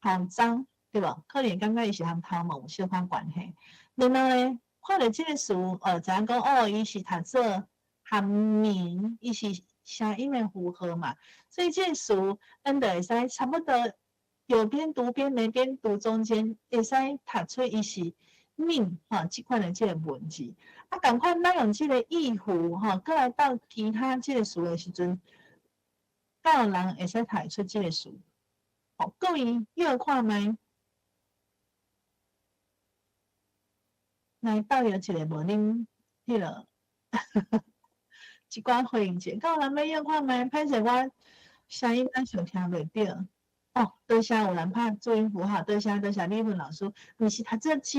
含脏对无？可能感觉伊是含头毛有小可关系。然后咧。看到即个词，知影讲伊是读做含名，伊是声音的符号嘛，所以即个词，咱就会使差不多右边读边，内边读中间，会使读出伊是命即款的即个文字。共款咱用即个意符过来到其他即个词的时阵，敢有人会使读出即个词？各位要看觅。来倒摇一个无恁迄落一寡回应者，敢有人要看觅？歹势我声音咱上听袂着。多谢有人拍注音符号，多谢李文老师。毋是读做字，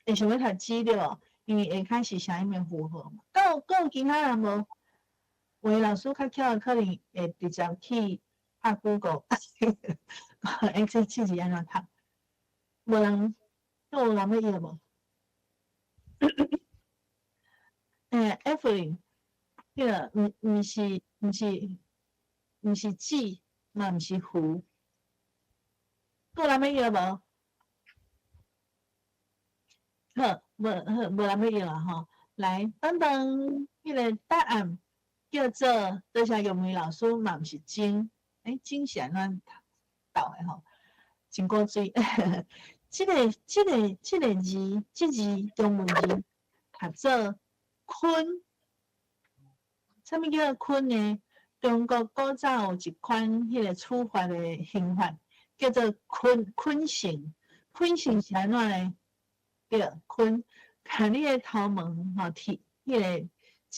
会想要读字着，因为下骹是声音的符号嘛。敢有其他人无？有老师较巧，可能会直接去拍 Google， 这字是安怎读？无人，有人要要无？Evelyn， 迄个毋是字，嘛毋是符，有人要无？好，无人要吼。来，等等，迄个答案叫做，多谢玉梅老师，嘛毋是精，精是安怎读的吼？真古锥。这个字，这字中文字读做鲲。啥物叫做鲲呢？中国古早有一款迄个处罚的刑法，叫做鲲刑。鲲刑是安怎呢？对，鲲，把你的头毛即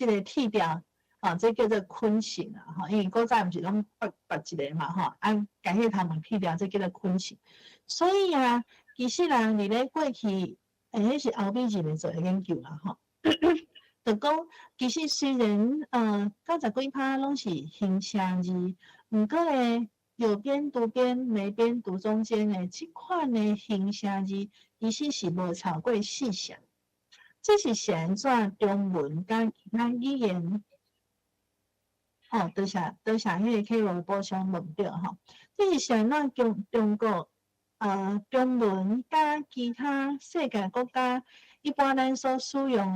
个剃掉，这叫做鲲刑啊！因为古早毋是拢拔一个嘛，把迄头毛剃掉，这叫做鲲刑。所以其实人伫咧过去，迄是欧美人咧做研究啦，就讲其实虽然90几%拢是形声字，毋过咧右边读边，内边读中间的即款的形声字，其实是无超过4项。这是安怎中文甲其他语言？多谢迄个客户补充问到这是安怎中国中文甲其他世界国家一般咱所使用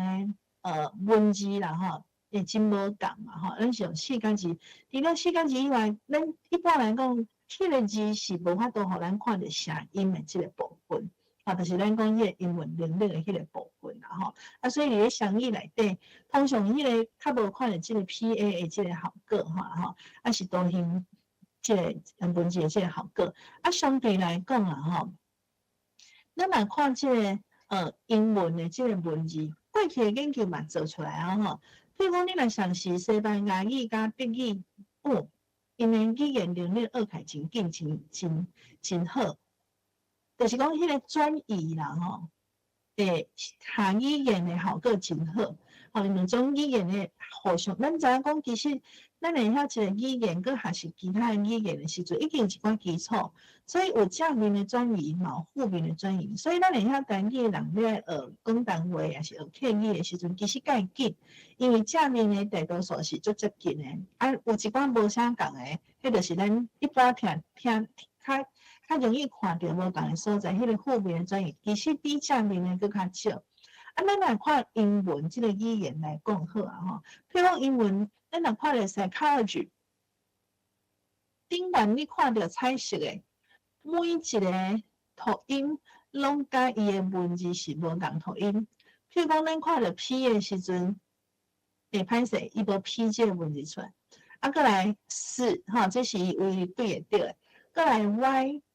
的文字啦会真无共嘛咱是用四角字，除了四角字以外，咱一般来讲，迄个字是无法度互咱看到声音的即个部分，就是咱讲迄个英文能力的迄个部分。分啦吼。啊，所以伫咧双语内底，通常迄个较无看到即个 PA 的即个效果吼，啊是多形即个文字的即个效果。啊，相对来讲啊吼，咱来看即个英文的即个文字，过去的研究嘛做出来啊吼。譬如讲，你若像是西班牙语甲德语，因为语言能力学起来真紧，真好。就是讲，迄个转移啦吼，下语言的效果真好。两种语言的互相，咱知影讲，其实咱会晓一个语言，佮还是其他的语言的时阵，已经有一寡基础，所以有正面的转移，嘛有负面的转移。所以咱会晓单语的人咧讲谈话，也是学客语的时阵，其实介紧，因为正面的大多数是足接近的。啊，有一寡无啥共的，迄就是咱一般听较容易看到无共的所在，迄个负面的转移，其实比正面的佫较少。啊，咱来看英文即个语言来讲好啊吼。譬如讲英文，咱若看到 psychology， 顶段你看到彩色的，每一个读音拢甲伊的文字是无共读音。譬如讲，咱看到 P 的时阵，会歹势，伊无 P 即个文字出来。啊，过来4，吼，这是为对会对的。过来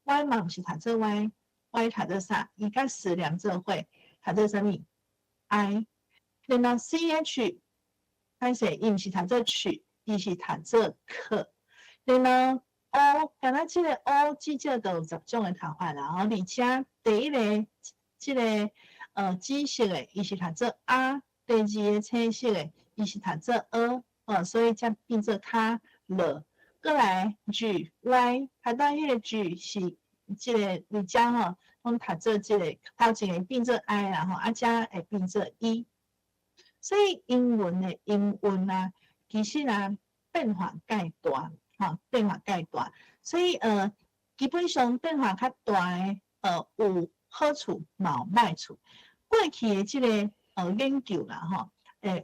Y 嘛毋是读做 Y 读做啥？伊甲4两做伙，读做啥物？ I， 然后 CH， 歹势，伊毋是读做曲，伊是读做可。然后 O， 敢若即个 O 至少都有10种的读法啦。而且第一个即个紫色的，伊是读做 R， 第二个青色的，伊是读做 A， 所以才变做卡了。过来 G、Y， 读到迄个 G 是即个字吼。拢读做即个头前会变做 I 啦吼，啊，遮会变做 E， 所以英文的英文啊，其实啊变化介大，变化介大，所以基本上变化较大的有好处嘛有歹处。过去的即个研究啦吼，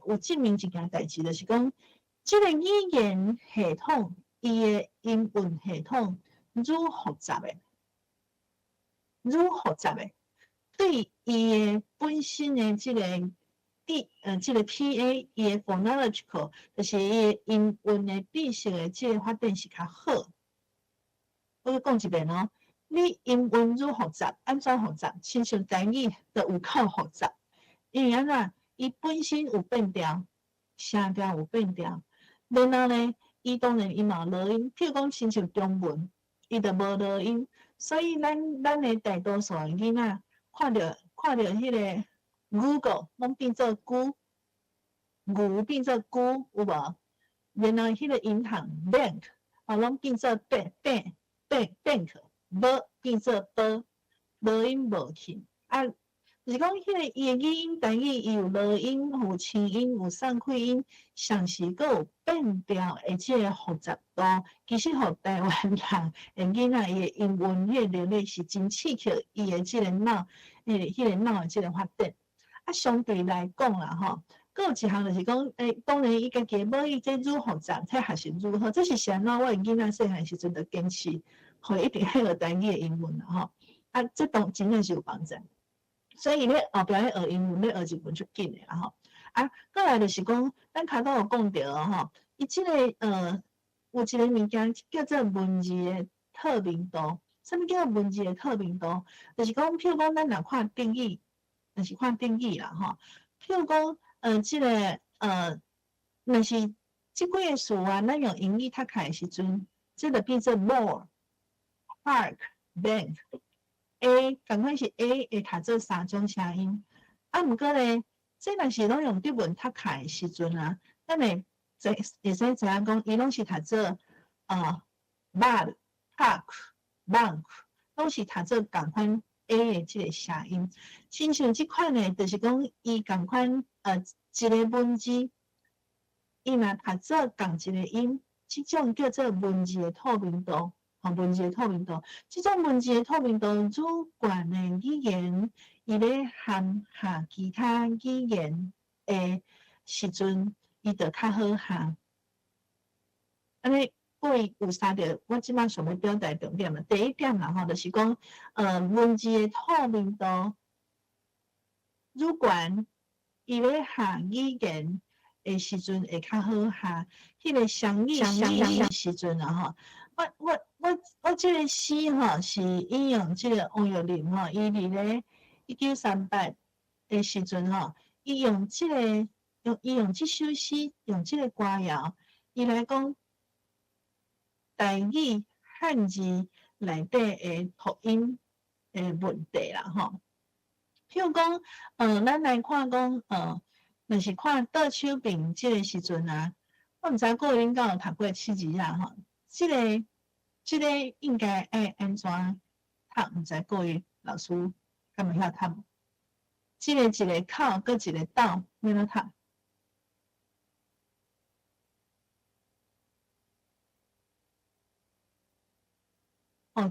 有证明一件代志，就是讲即个语言系统，伊的英文系统愈复杂的。愈复杂的，对伊的本身的即个即个 PA 伊的 phonological， 就是伊的英文的知识的即个发展是较好。我讲一遍哦，你英文愈复杂，安怎复杂？亲像台语就有够复杂，因为安怎？伊本身有变调，声调有变调，然后呢，伊当然伊嘛落音，譬如讲亲像中文，伊就无落音。所以咱的大多数的囡仔看到迄个 Google 拢变做句，牛变做句有无？然后迄个银行 bank 拢变做 bank， 无变做波，无音无气啊。就是讲迄个伊的语音台语，伊有落音、有清音、有散开音，上是佫有变调，而且复杂度，其实互台湾人的囡仔伊的英文迄个能力是真刺激伊的即个脑，迄个脑的即个发展。啊，相对来讲啦吼，佫有一项就是讲，当然伊家己母语这愈复杂，才学习愈好。这是啥呢？我的囡仔细汉时阵就坚持，互一定要学台语的英文啦吼。啊，这真正是有帮助。所以咧后壁咧学英文，咧学日文就紧诶啦吼。啊，过来就是讲，咱头拄有讲到吼，伊即个有一个物件叫做文字诶透明度。啥物叫文字诶透明度？就是讲，譬如讲，咱若看定义，就是看定义啦吼。譬如讲，即个若是即几个词啊，咱用英语读起诶时阵，即就变做 more、park、bank。A 共款是 A 会读做3种声音，啊，毋过咧，这若是拢用德文读起诶时阵啊，咱会使知影讲，伊拢是读做bar、park、bank， 拢是读做共款 A 诶即个声音。亲像即款诶，就是讲伊共款一个文字，伊若读做共一个音，即种叫做文字诶透明度。文字的透明度，这种文字的透明度，愈悬的语言，伊咧含下其他语言的时阵，伊就较好下。安尼，各位有三个，我即摆想要表达重点啦。第一点啦吼，就是讲，文字的透明度愈语言伊咧学语言的时阵会较好下，迄个双语的时阵啊吼，我即个诗吼是引用即个王玉林吼，伊伫咧1938的时阵吼，伊用即首诗，用即个歌谣，伊来讲台语汉字内底的读音的问题啦吼。譬如讲，咱来看讲，若是看倒手柄即个时阵啊，我毋知各位恁敢有读过试字啊吼？即个应该爱安怎读？毋知各位老师敢有晓读？即个一个口，搁一个斗，要怎读？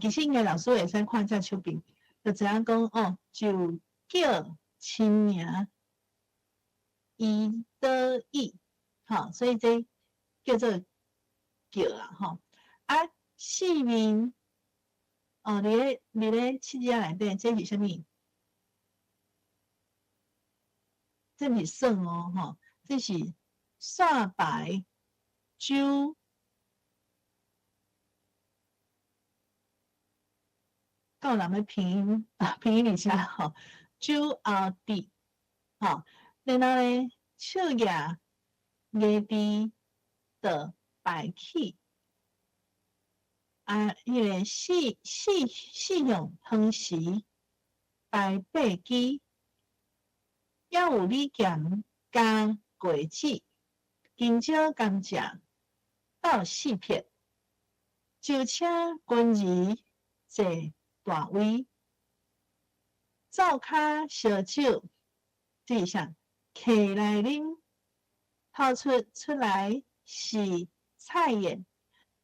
其实应该老师会使看这手柄，就知影讲就叫亲名。伊的意，所以这叫做叫啦，啊，四面，你咧七字内底，这是啥物？这是算哦，这是煞白酒，到人要拼音而下酒后底，然后咧，笑牙牙滴的白起，迄个四样汤匙白八支，也有李咸加果子，金蕉甘蔗到四片，就请军儿坐大位，灶骹烧酒，这是啥？客来啉，透出来是菜眼，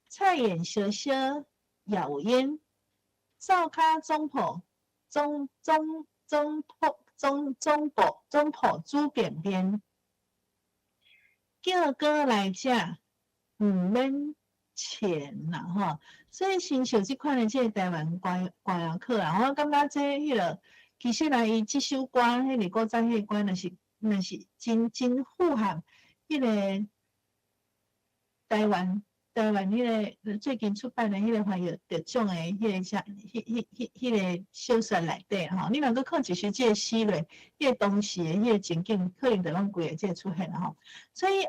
菜眼烧烧也有烟，灶骹总铺煮便便，叫哥来食，毋免钱啦吼。所以亲像即款的即个台湾歌谣课啦，我感觉这迄个其实来伊即首歌，迄个古早迄个歌，若是真符合迄个台湾迄个最近出版的迄个翻译得奖的迄个小说内底吼，你若搁看一首即个诗类，迄个当时的迄个情景，可能就拢规个即个出现啦吼。所以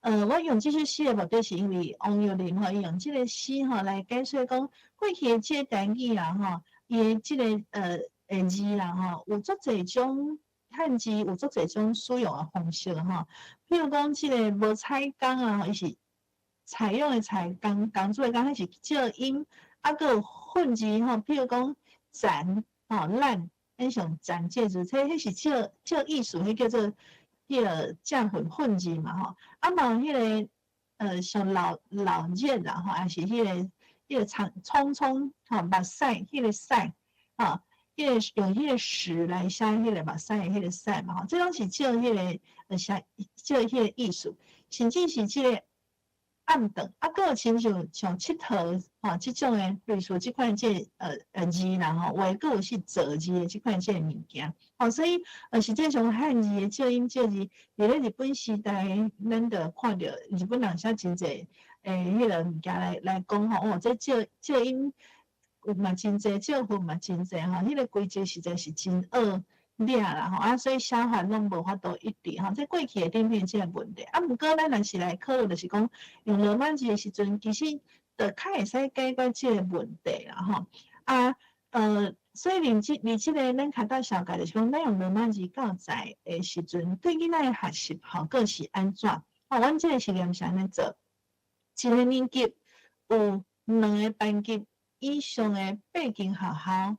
我用即首诗的目的是因为王玉林伊用即个诗来解说讲过去的即个台语啦伊的即个字啦有足侪种汉字，有足侪种使用的方式譬如讲即个无彩工啊，伊是采用的采工做的工，迄是叫音，搁有混字譬如讲咱咱，咱上咱这字，迄是叫艺术，迄叫做迄个正混字嘛嘛有迄个像老热啦还是迄个葱目屎迄个屎迄个用迄个石来写迄个目屎的迄个屎嘛这拢是叫迄个叫迄个艺术，甚至是即个暗顿，搁有亲像佚佗即种诶，类似即款即字啦话搁有是造字诶即款即个物件所以实际上汉字诶照音照字，伫咧日本时代，咱着看着日本人写真济迄个物件来讲这照音有嘛真济，照分嘛真济迄个规则实在是真恶劣啦所以写法拢无法度一致这过去会顶面即个问题毋过咱若是来考虑，就是讲用罗马字的时阵，其实就较会使解决即个问题啦所以你即个咱较大小解就是讲，咱用罗马字教材的时阵，对囡仔的学习佫是安怎阮即个实验是安尼做，一个年级有2个班级以上的8间学校。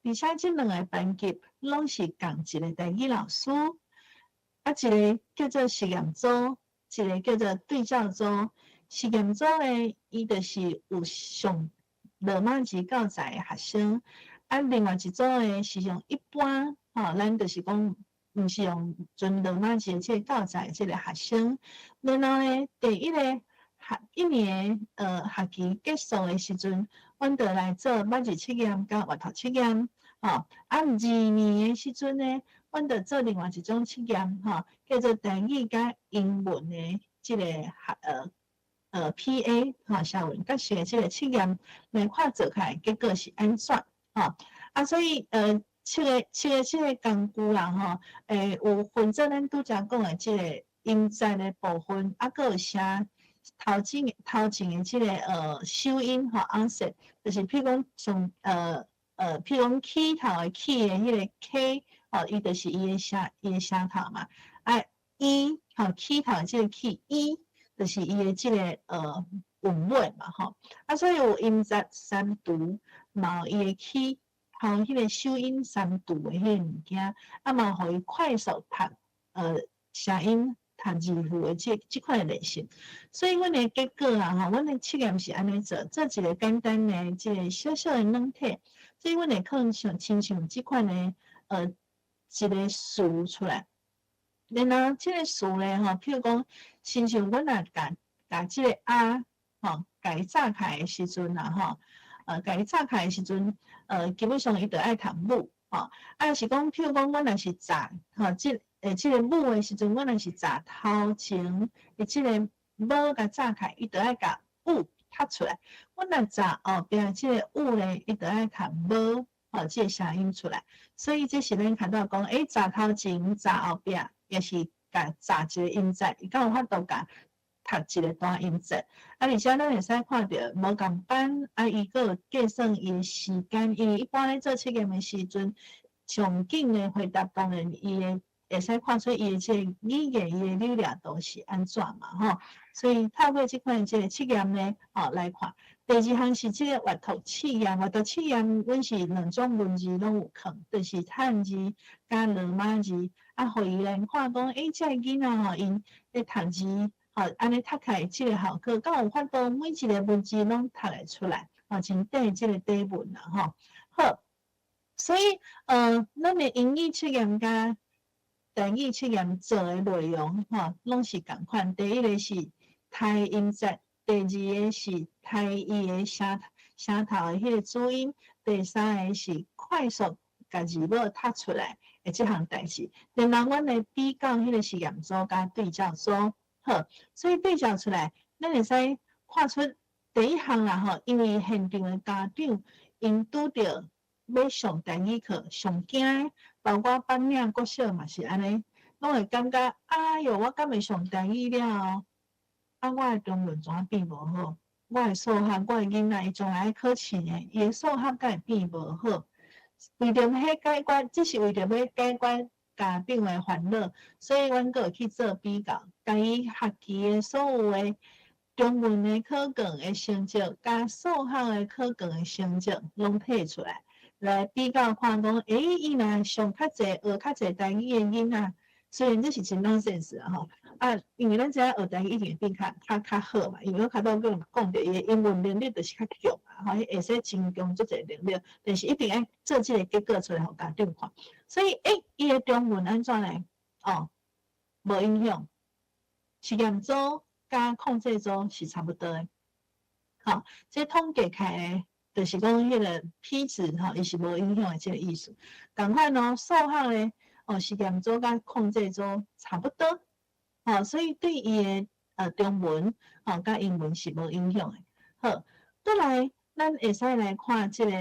而且这2个班级拢是共一个台语老师，一个叫做实验组，一个叫做对照组。实验组呢，伊就是有上罗马字教材的学生，另外一组呢是用一般咱就是讲毋是用纯罗马字即个教材即个学生。然后呢，第一年学期结束的时阵，阮就来做捌字测验甲阅读测验2年的时阵呢，阮就做另外一种测验叫做台语甲英文的即个PA 社会科学即个测验来看做起来结果是安怎所以测个工具啦有分做咱拄则讲的即个音节的部分，还有写头前的即个收音onset， 就是譬如讲像譬如讲起头的起的迄个 K 伊就是伊的声头嘛，E 起头的即个起 E 就是伊的即个韵尾嘛所以有音节三读，嘛有伊的起头迄个收音三读的迄个物件，嘛互伊快速读声音。读字符的即款的练习，所以阮的结果阮的测验是安尼做一个简单的即个小小的软体，所以阮会可能亲像即款的一个词出来，然后即个词咧譬如讲，亲像阮若甲即个甲伊炸开的时阵甲伊炸开的时阵基本上伊就爱读母是讲譬如讲阮若是炸即个母的时阵，阮若是炸头前的即个母甲炸开，伊就爱甲母读出来。阮若炸后壁即个母咧，伊就爱读母即个声音出来。所以这是咱看到讲，炸头前、炸后壁，也是甲炸一个音节，伊敢有法度甲读一个单音节。而且咱会使看到无共班伊个有计算伊的时间，因为一般咧做测验的时阵，上紧的回答当然伊的。会使看出伊的即个语言伊的流量都是安怎嘛所以透过即款即个测验呢来看。第二项是即个阅读测验，阅读测验阮是两种文字拢有放，就是汉字加罗马字互伊来看讲即个囡仔因咧读字安尼读起来即个效果，敢有法度每一个文字拢读会出来像底即个底文好，所以咱的英语测验甲台语测验做的内容拢是共款。第一个是台音节，第二个是台语的声头的迄个主音，第三个是快速甲字母读出来的即项代志。然后阮来比较迄个实验组甲对照组，所以对照出来，咱会使看出第一项啦因为现场的家长因拄着要上台语课上惊。包括班领国小嘛是安尼，拢会感觉哎哟，我敢会上台语了我的中文怎变无好？我的数学，我的囡仔伊将来考试呢，伊的数学敢会变无好？为着迄解决，只是为着要解决家长的烦恼，所以阮个去做比较，甲伊学期的所有的中文的考卷的成绩，甲数学的考卷的成绩拢摕出来。来比较看讲，伊若上较济学较济台语的囡仔，虽然这是真nonsense因为咱知影学台语一定会变较好嘛，因为我较早讲到伊的英文能力就是较强会使真强足侪能力，但是一定要做这个结果出来互家长看。所以伊的中文安怎呢？无影响，实验组甲控制组是差不多的。这统计起来。就是讲迄个 P 值伊是无影响的即个意思。同款数学咧实验组甲控制组差不多所以对伊的中文甲英文是无影响的。好，再来咱会使来看即个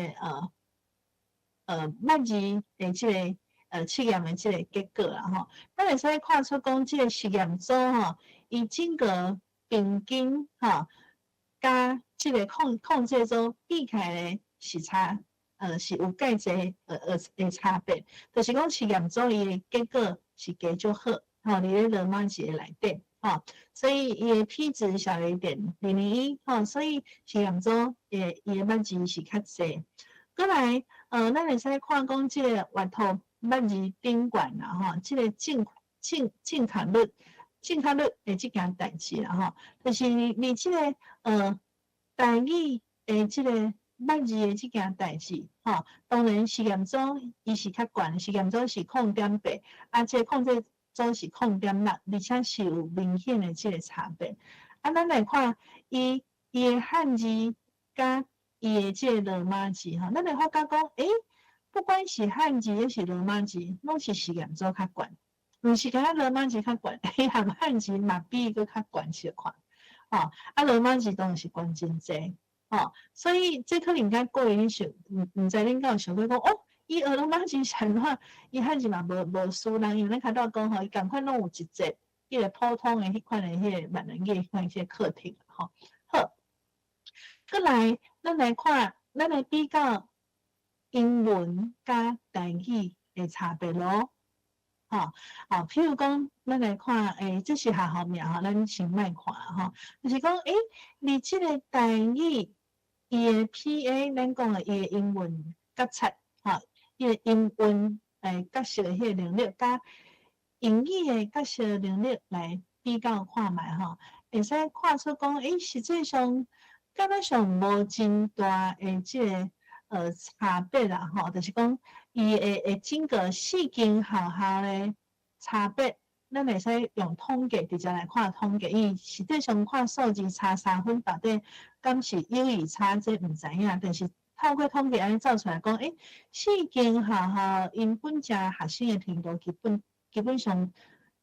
捌字的即个测验的即个结果啦咱会使看出讲即个实验组伊整个平均甲即个控制组比起来咧是差是有介济的差别，就是讲实验组伊的结果是加足好伫咧罗马字的内底所以伊的 P 值小于0.001所以实验组伊的捌字是较济。过来咱会使看讲即个阅读捌字顶悬啦即个正确率的即件代志啦就是你即个台语的即个捌字的即件代志当然实验组伊是较悬，实验组是0.8即个控制组是0.6，而且是有明显的即个差别咱来看伊的汉字甲伊的即个罗马字咱会发觉讲不管是汉字还是罗马字，拢是实验组较悬，毋是敢罗马字较悬，迄项汉字嘛比佫较悬些款。罗马字当然是悬真济。所以这可能应该过因想，毋知恁敢有想过讲，伊学罗马字像话，伊汉字嘛无输人，因为咱看到讲伊共款拢有一节迄个普通的迄款的迄个闽南语迄款些课程好，过来咱来看，咱来比较英文甲台语的差别咯。譬如讲，咱来看，这是学校名咱先莫看就是讲，你这个台语。伊的 PA， 咱讲的伊的英文教册，伊的英文教学的迄个能力，甲英语的教学能力来比较看卖会使看出讲，实际上敢若上无真大的即个差别啦就是讲伊的整个四间学校的差别。咱会使用统计直接来看统计，伊实际上看数字差3分，到底敢是有意差，这毋知影。但是透过统计安尼走出来讲，四间学校因本只学生的程度基本上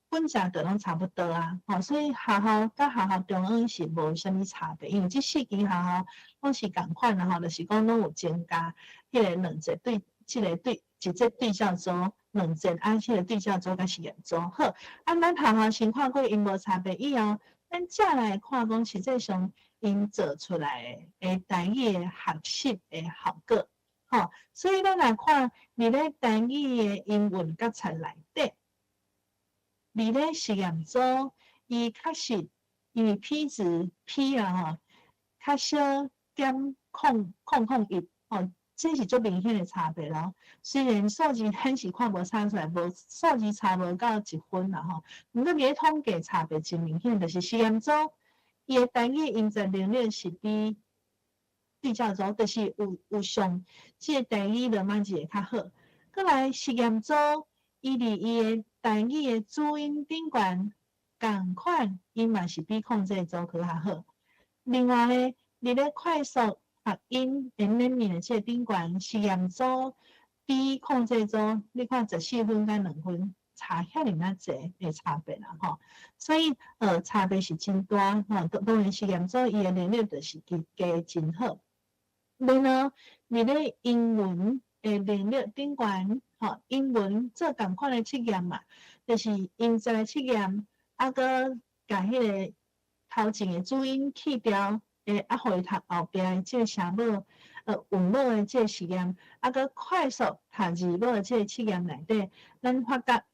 本只都拢差不多啊。所以学校甲学校中央是无啥物差别，因为这四间学校拢是共款啦就是讲拢有增加迄个两节对，即个对一节对照组。两节迄个对照组甲实验组好，咱学校先看过因无差别以后，咱再来看讲实际上因做出来的台语的学习的效果，所以咱来看，伫咧台语的英文教材内底，伫咧实验组，伊确实因为 P 值 P 较少0.001这是最明显的差别咯。虽然数字咱是看无差出来，无数字差无到1分啦不过伫统计差别真明显，就是实验组伊的台语音质能力是比对照组，就是有上即个台语罗马字会较好。过来实验组伊伫伊的台语的主音顶悬共款，伊嘛是比控制组较好。另外咧，伫咧快速读音 learning 的这个顶悬实验组比控制组，你看14分甲2分差遐尼那济的差别啦所以差别是真大当然实验组伊的能力就是加真好。然后你咧英文的能力顶悬英文做共款的测验嘛，就是音质的测验，搁甲迄个头前的主音去掉。互伊读后壁的即个声母韵母的即个实验，搁快速读字母的即个测验内底，咱发觉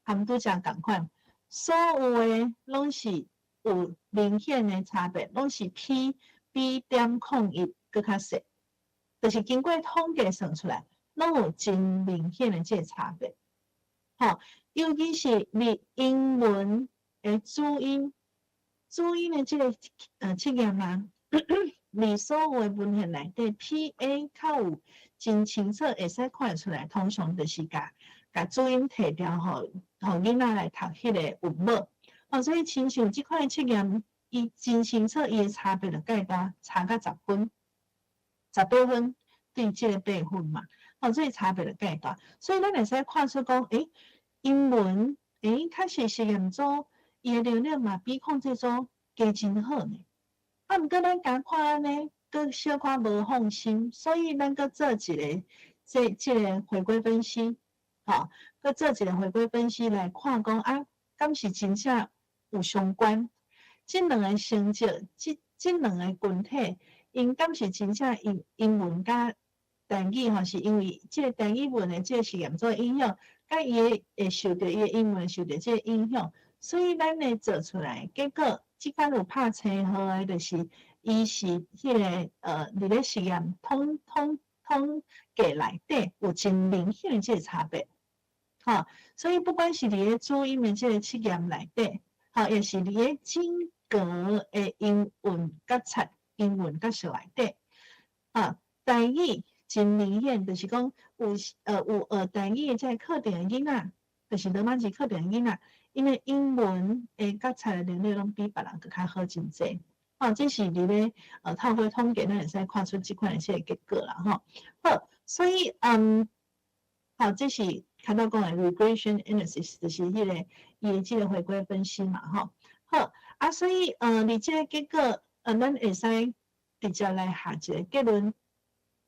含拄则共款，所有的拢是有明显的差别，拢是 P 比0.01搁较细，就是经过统计算出来，拢有真明显的即个差别。尤其是你英文的主音的这个测验啊，你所有的文献内底 PA 较有真清楚会使看出来，通常就是甲主音摕掉互囡仔来读迄个韵母。所以亲像即款的测验，伊真清楚伊的差别就介大，差到10分，18分对即个8分嘛。所以差别就介大。所以咱会使看出讲，英文确实实验组。伊的能力嘛比控制组加真好呢。毋过咱甲看安尼，佫小可无放心，所以咱佫做一个即个回归分析，佫做一个回归分析来看讲敢是真正有相关？即两个成绩，即两个群体，因敢是真正英文甲台语是因为即个台语文的即个实验组影响，甲伊会受到伊的英文受到即个影响。所以咱会做出来，结果即摆有拍青号的，就是伊是迄个伫咧实验统计内底有真明显的即个差别，所以不管是伫咧主音的即个测验内底，也是伫咧整个的英文教册、英文教学内底，台语真明显，就是讲有台语的即个课程的囡仔，就是罗马字课程的囡仔。因为英文的教材的能力拢比别人更较好真济，这是伫咧透过统计，咱会使看出即款的即个结果啦好，所以好，这是看到讲的 regression analysis，就是迄个伊的即个回归分析嘛，吼。好啊，所以你这个结果咱会使直接来下一个结论，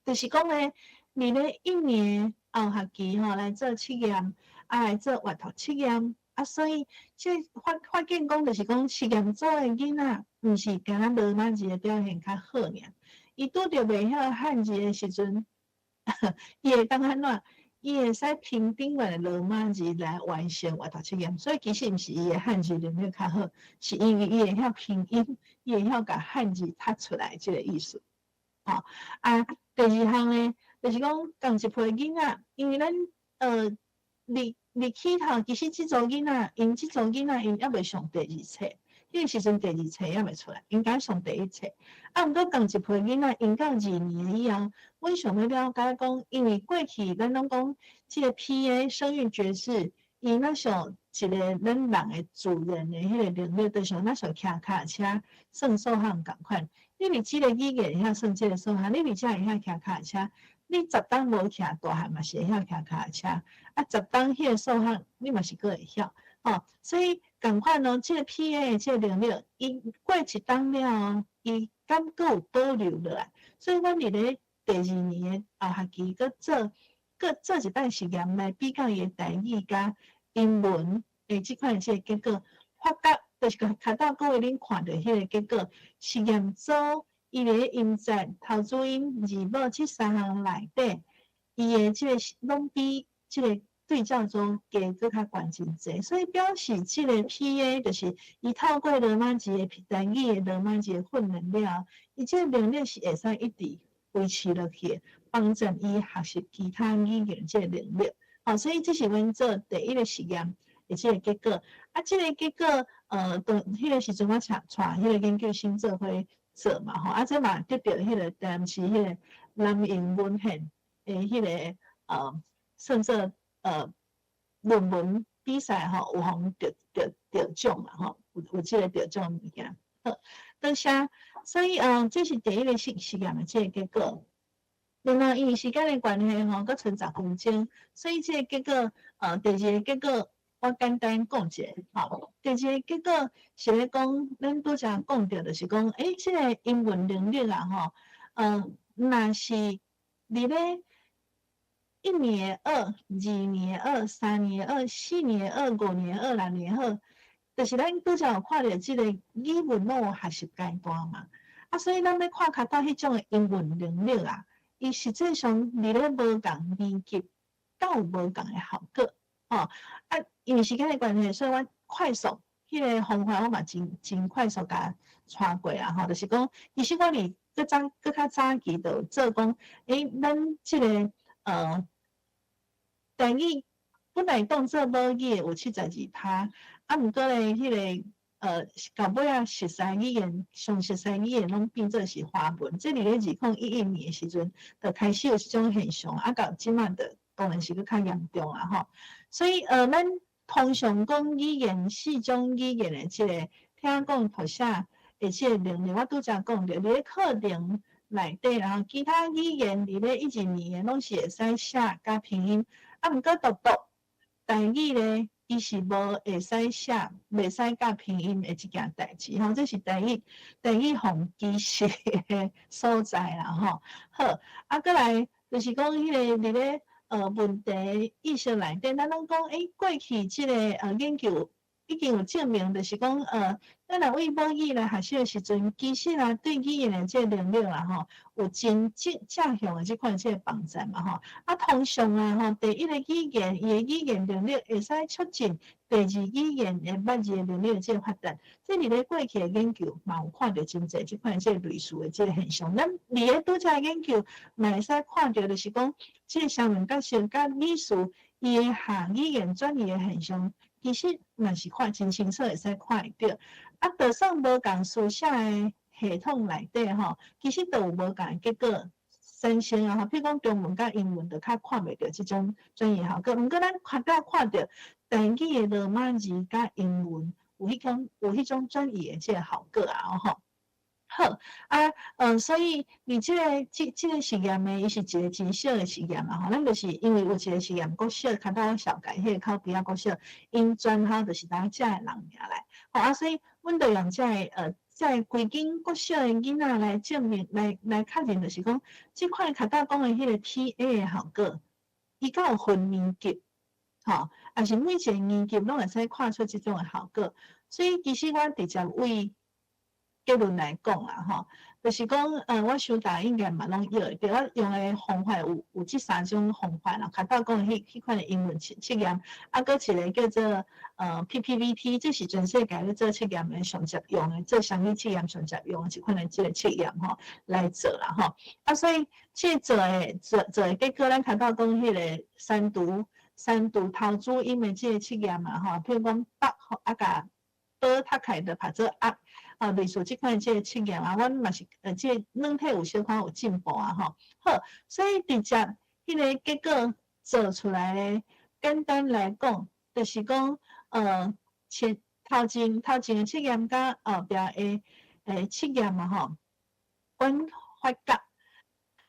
就是讲咧，你咧1年后学期吼来做测验，来做阅读测验。所以即发现讲，就是讲实验组的囡仔，毋是敢若罗马字的表现较好尔，伊拄着袂晓汉字的时阵，伊会当安怎？伊会使凭顶面的罗马字来完成阅读测验。所以其实毋是伊的汉字能力较好，是因为伊会晓拼音，伊会晓甲汉字读出来即个意思。第二项呢，就是讲共一批囡仔，因为咱入起头，其实即组囡仔，因即组囡仔因还袂上第2册，迄个时阵第2册还袂出来，应该上第1册。毋过共一批囡仔，因到2年以后，阮想要了解讲，因为过去咱拢讲即个 PA 声韵觉知，伊那像一个咱人的自然的迄个能力，就像那像骑脚车、算数项共款。你伫即个语言会晓算即个数项，你伫遮会晓骑脚车。你10档无骑大汉嘛是会晓骑脚车，10档迄个数项你嘛是佫会晓，所以共款即个 PA 的即个能力，伊过1档了伊敢佫有保留落来，所以阮伫咧第2年的后学期佫做一摆实验来比较伊的台语甲英文的即款即个结果，发觉就是卡到各位恁看到迄个结果，实验组。伊咧音节、头主音、字母这3项内底，伊的即个拢比即个对照组加佫较悬真济，所以表示即个 PA 就是伊透过罗马字的单语的罗马字的训练了，伊即个能力是会使一直维持落去，帮助伊学习其他语言即个能力。所以这是阮做第1个实验的即个结果。即个结果，当迄个时阵我带迄个研究生做伙。做嘛这嘛得到迄个当时迄个南英文献迄个甚至论文比赛有互得奖嘛有即个得奖物件。多谢。所以这是第1个实验的即个结果。另外因为时间的关系佫剩10分钟，所以这个结果第2个结果。我简单讲一下，第2个结果是咧讲，咱拄则讲到，就是讲，即个英文能力啊，若是伫咧1年2、2年2、3年2、4年2、5年2、6年2，就是咱拄则有看到即个语文拢有学习阶段嘛，所以咱要看较到迄种的英文能力啊，伊实际上伫咧无共年级，较有无共的效果。因为时间的关系，所以我快速迄个方法我嘛真快速甲带过啦，就是讲，其实我佇佫较早期就做讲，咱即个台语本来当做母语有72%，毋过咧迄个到尾熟悉语言，上熟悉语言拢变做是华文，即伫咧2011年的时阵，就开始有即种现象，到即满的当然是佫较严重啦，所以咱通常讲语言4种语言的即个听讲读写的即个能力，我拄则讲着，伫咧课程内底，然后其他语言伫咧1、2年拢是会使写加拼音，毋过独台语咧，伊是无会使写，袂使加拼音的即件代志，这是台语防歧视的所在啦，好，过来就是讲迄个伫咧。问题意识内底，咱拢讲，过去即个研究已经有证明，就是讲，咱若为母语来学习的时阵，其实对语言的即个能力啦，有真正向的即款即个帮助嘛，通常第1个语言，伊的语言能力会使促进第2语言的捌字的能力的即个发展。即伫咧过去的研究嘛有看到真侪即款即个类似的即个现象。咱伫咧拄则研究嘛会使看到，就是讲，即个双元角色甲理数伊的下语言转移的现象。其实嘛是看真清楚，会使看会到。就算无共书写的系统内底其实都有无共的结果产生譬如讲中文甲英文，就较看袂到即種轉移效果。毋過咱看到台語的羅馬字甲英文有迄種轉移的即個效果好，好所以你这个实验呢，伊是一个真小的实验嘛吼，咱就是因为有一个实验国小，较到小改迄个口边国小，因专号就是当遮的人名来，所以阮就用遮个规间国小的囡仔来证明，来确认，就是讲，即款较到讲的迄个 PA 的效果，伊敢有分年级，还是每一个年级拢会使看出即种的效果，所以其实我直接为结论来讲啦，就是讲，我想大家应该嘛拢晓，对我用的方法有即3种方法啦。较早讲的迄款的英文测验，搁一个叫做PPVT， 这是全世界咧做测验的上常用的，做啥物测验上常用的即款的即个测验来做啦所以即做的结果，咱较早讲迄个三读头主音的即个测验嘛譬如讲甲宝读起来就拍做类似即款即个测验阮嘛是即个软体有小可有进步好，所以直接迄个结果做出来咧，简单来讲，就是讲头前的测验甲后壁的测验嘛阮发觉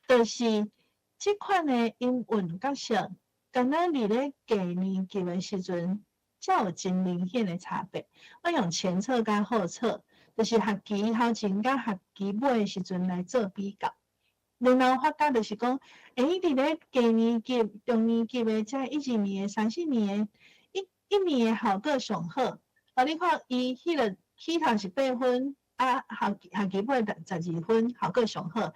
就是即款的英文角色，敢若伫咧低年级的时阵，才有真明显的差别。我用前册甲后册。就是学期头前甲学期尾的时阵来做比较，然后发觉就是讲，伫咧低年级、中年级的，即1、2年、3、4年的，一年的效果上好。你看伊迄个起头是8分，学期尾12分，效果上好。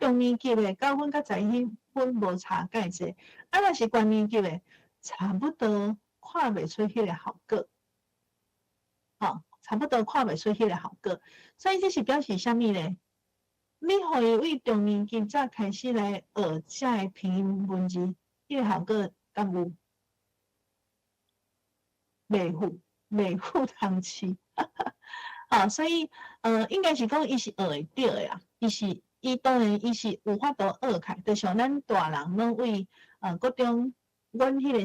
中年级的9分甲11分无差介济，若是高年级的，差不多看袂出迄个效果，差不多看袂出迄个效果，所以这是表示啥物咧？你互伊为中年级才开始来学遮个拼音文字，迄个效果敢有？袂赴通吃。所以应该是讲伊是学会着的啦，伊当然伊是有法度学开，就像咱大人拢为国中。阮这个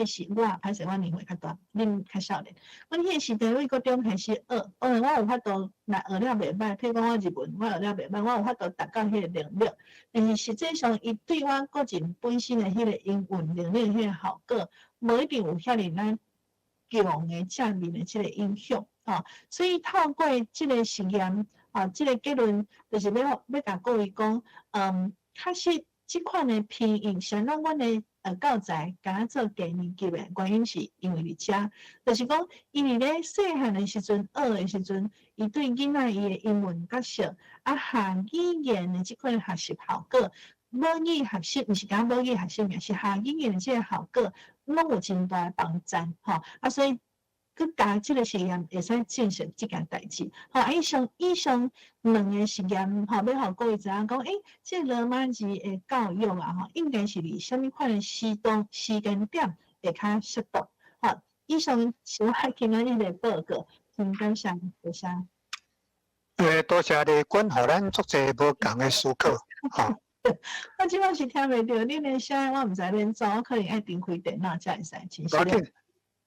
是我，歹势，我年岁较大，恁较少年。阮迄个时代为国中开始学，当然我有法度来学了袂歹，譬如讲我日文，我学了袂歹，我有法度达到迄个能力。但是实际上，伊对我个人本身的迄个英文能力迄个效果，无一定有遐尔咱强的正面的即个影响所以透过即个实验即个结论，就是要甲各位讲，确实即款的拼音，像咱阮的。教材敢若做低年级的原因是因为伫遮，就是讲伊伫咧细汉的时阵学的时阵，伊对囡仔伊的英文角色下语言的即款学习效果，母语学习毋是讲母语学习，也是下语言的即个效果，拢有真大的帮助所以。佮加即个实验会使证实即件代志。以上2个实验要互各位知影讲，即个罗马字的教育应该是伫啥物款的时间点会较适当。以上是我今仔日的报告，真感谢大家。多谢你阮互咱足侪无共的思考。我即摆是听袂到恁的声，我毋知恁怎，我可能爱点开电脑才会使。要紧。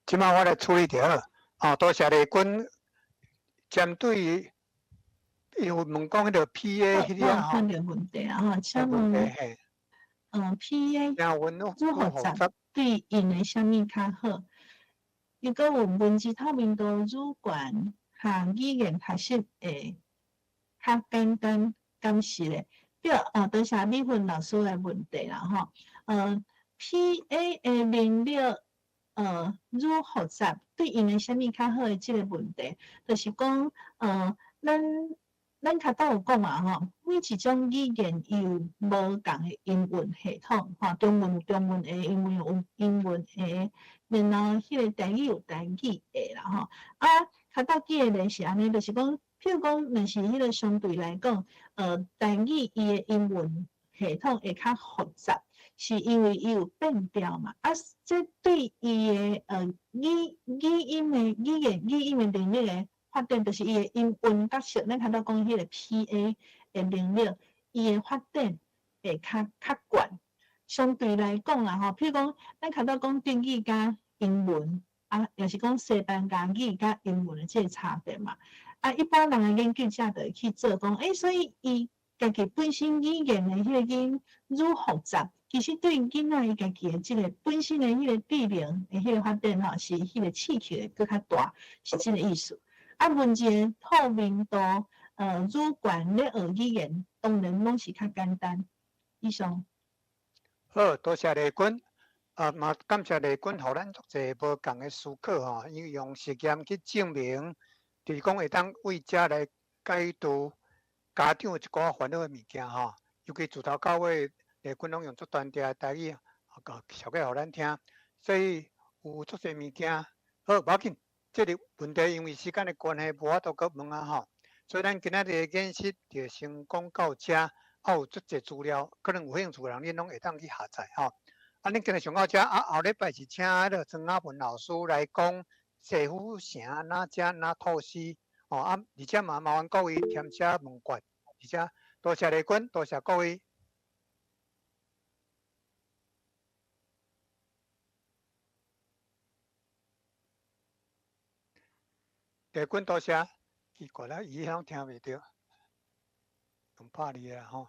即摆我来处理掉多谢你，阮针对有问讲迄个 PA 迄个看到问题请问PA 如何杂对应的啥物较好？伊阁有文字透明度、语管、语言学习会较简单，敢是咧？对多谢美芬老师的问题啦PA 的能力。如复杂对应的啥物较好的即个问题，就是讲，咱较早有讲嘛每一种语言有无共的英文系统中文有中文的，英文有英文的，然后迄个台语有台语的啦较早记的是安尼，就是讲，譬如讲，若是迄个相对来讲，台语伊的英文系统会较复杂。是因为伊有变调嘛？这对伊的语音的能力的发展，就是伊的英文角色。咱看到讲迄个 PA 的能力，伊的发展会较悬。相对来讲啦譬如讲，咱看到讲德语加英文也是讲西班牙语加英文的这个差别嘛。一般人诶研究者就会去做讲，所以伊家己本身语言诶迄个囡愈复杂，其实对囡仔伊家己诶即个本身诶迄个智能诶迄个发展吼，是迄个刺激会搁较大，是即个意思。文字诶透明度，语管咧学语言，当然拢是较简单。以上。好，多谢丽君。嘛感谢丽君，互咱足侪无共诶思考吼，伊用实验去证明，就是讲会当为遮来解除家长一寡烦恼诶物件吼。尤其自头到尾，丽君拢用足专业诶台语小解互咱听，所以有足侪物件。好，无要紧，即个问题因为时间诶关系，无法度搁问啊吼。所以咱今仔日诶演习就先讲到遮。有足侪资料，可能有兴趣人，恁拢会当去下载吼。恁今日上到遮，后礼拜是请迄个张雅文老师来讲西府城哪只哪套诗而且嘛麻烦各位填写问卷，而且多谢丽君，多谢各位。丽君多谢，奇怪啦，伊拢听袂到，用拍你啦吼。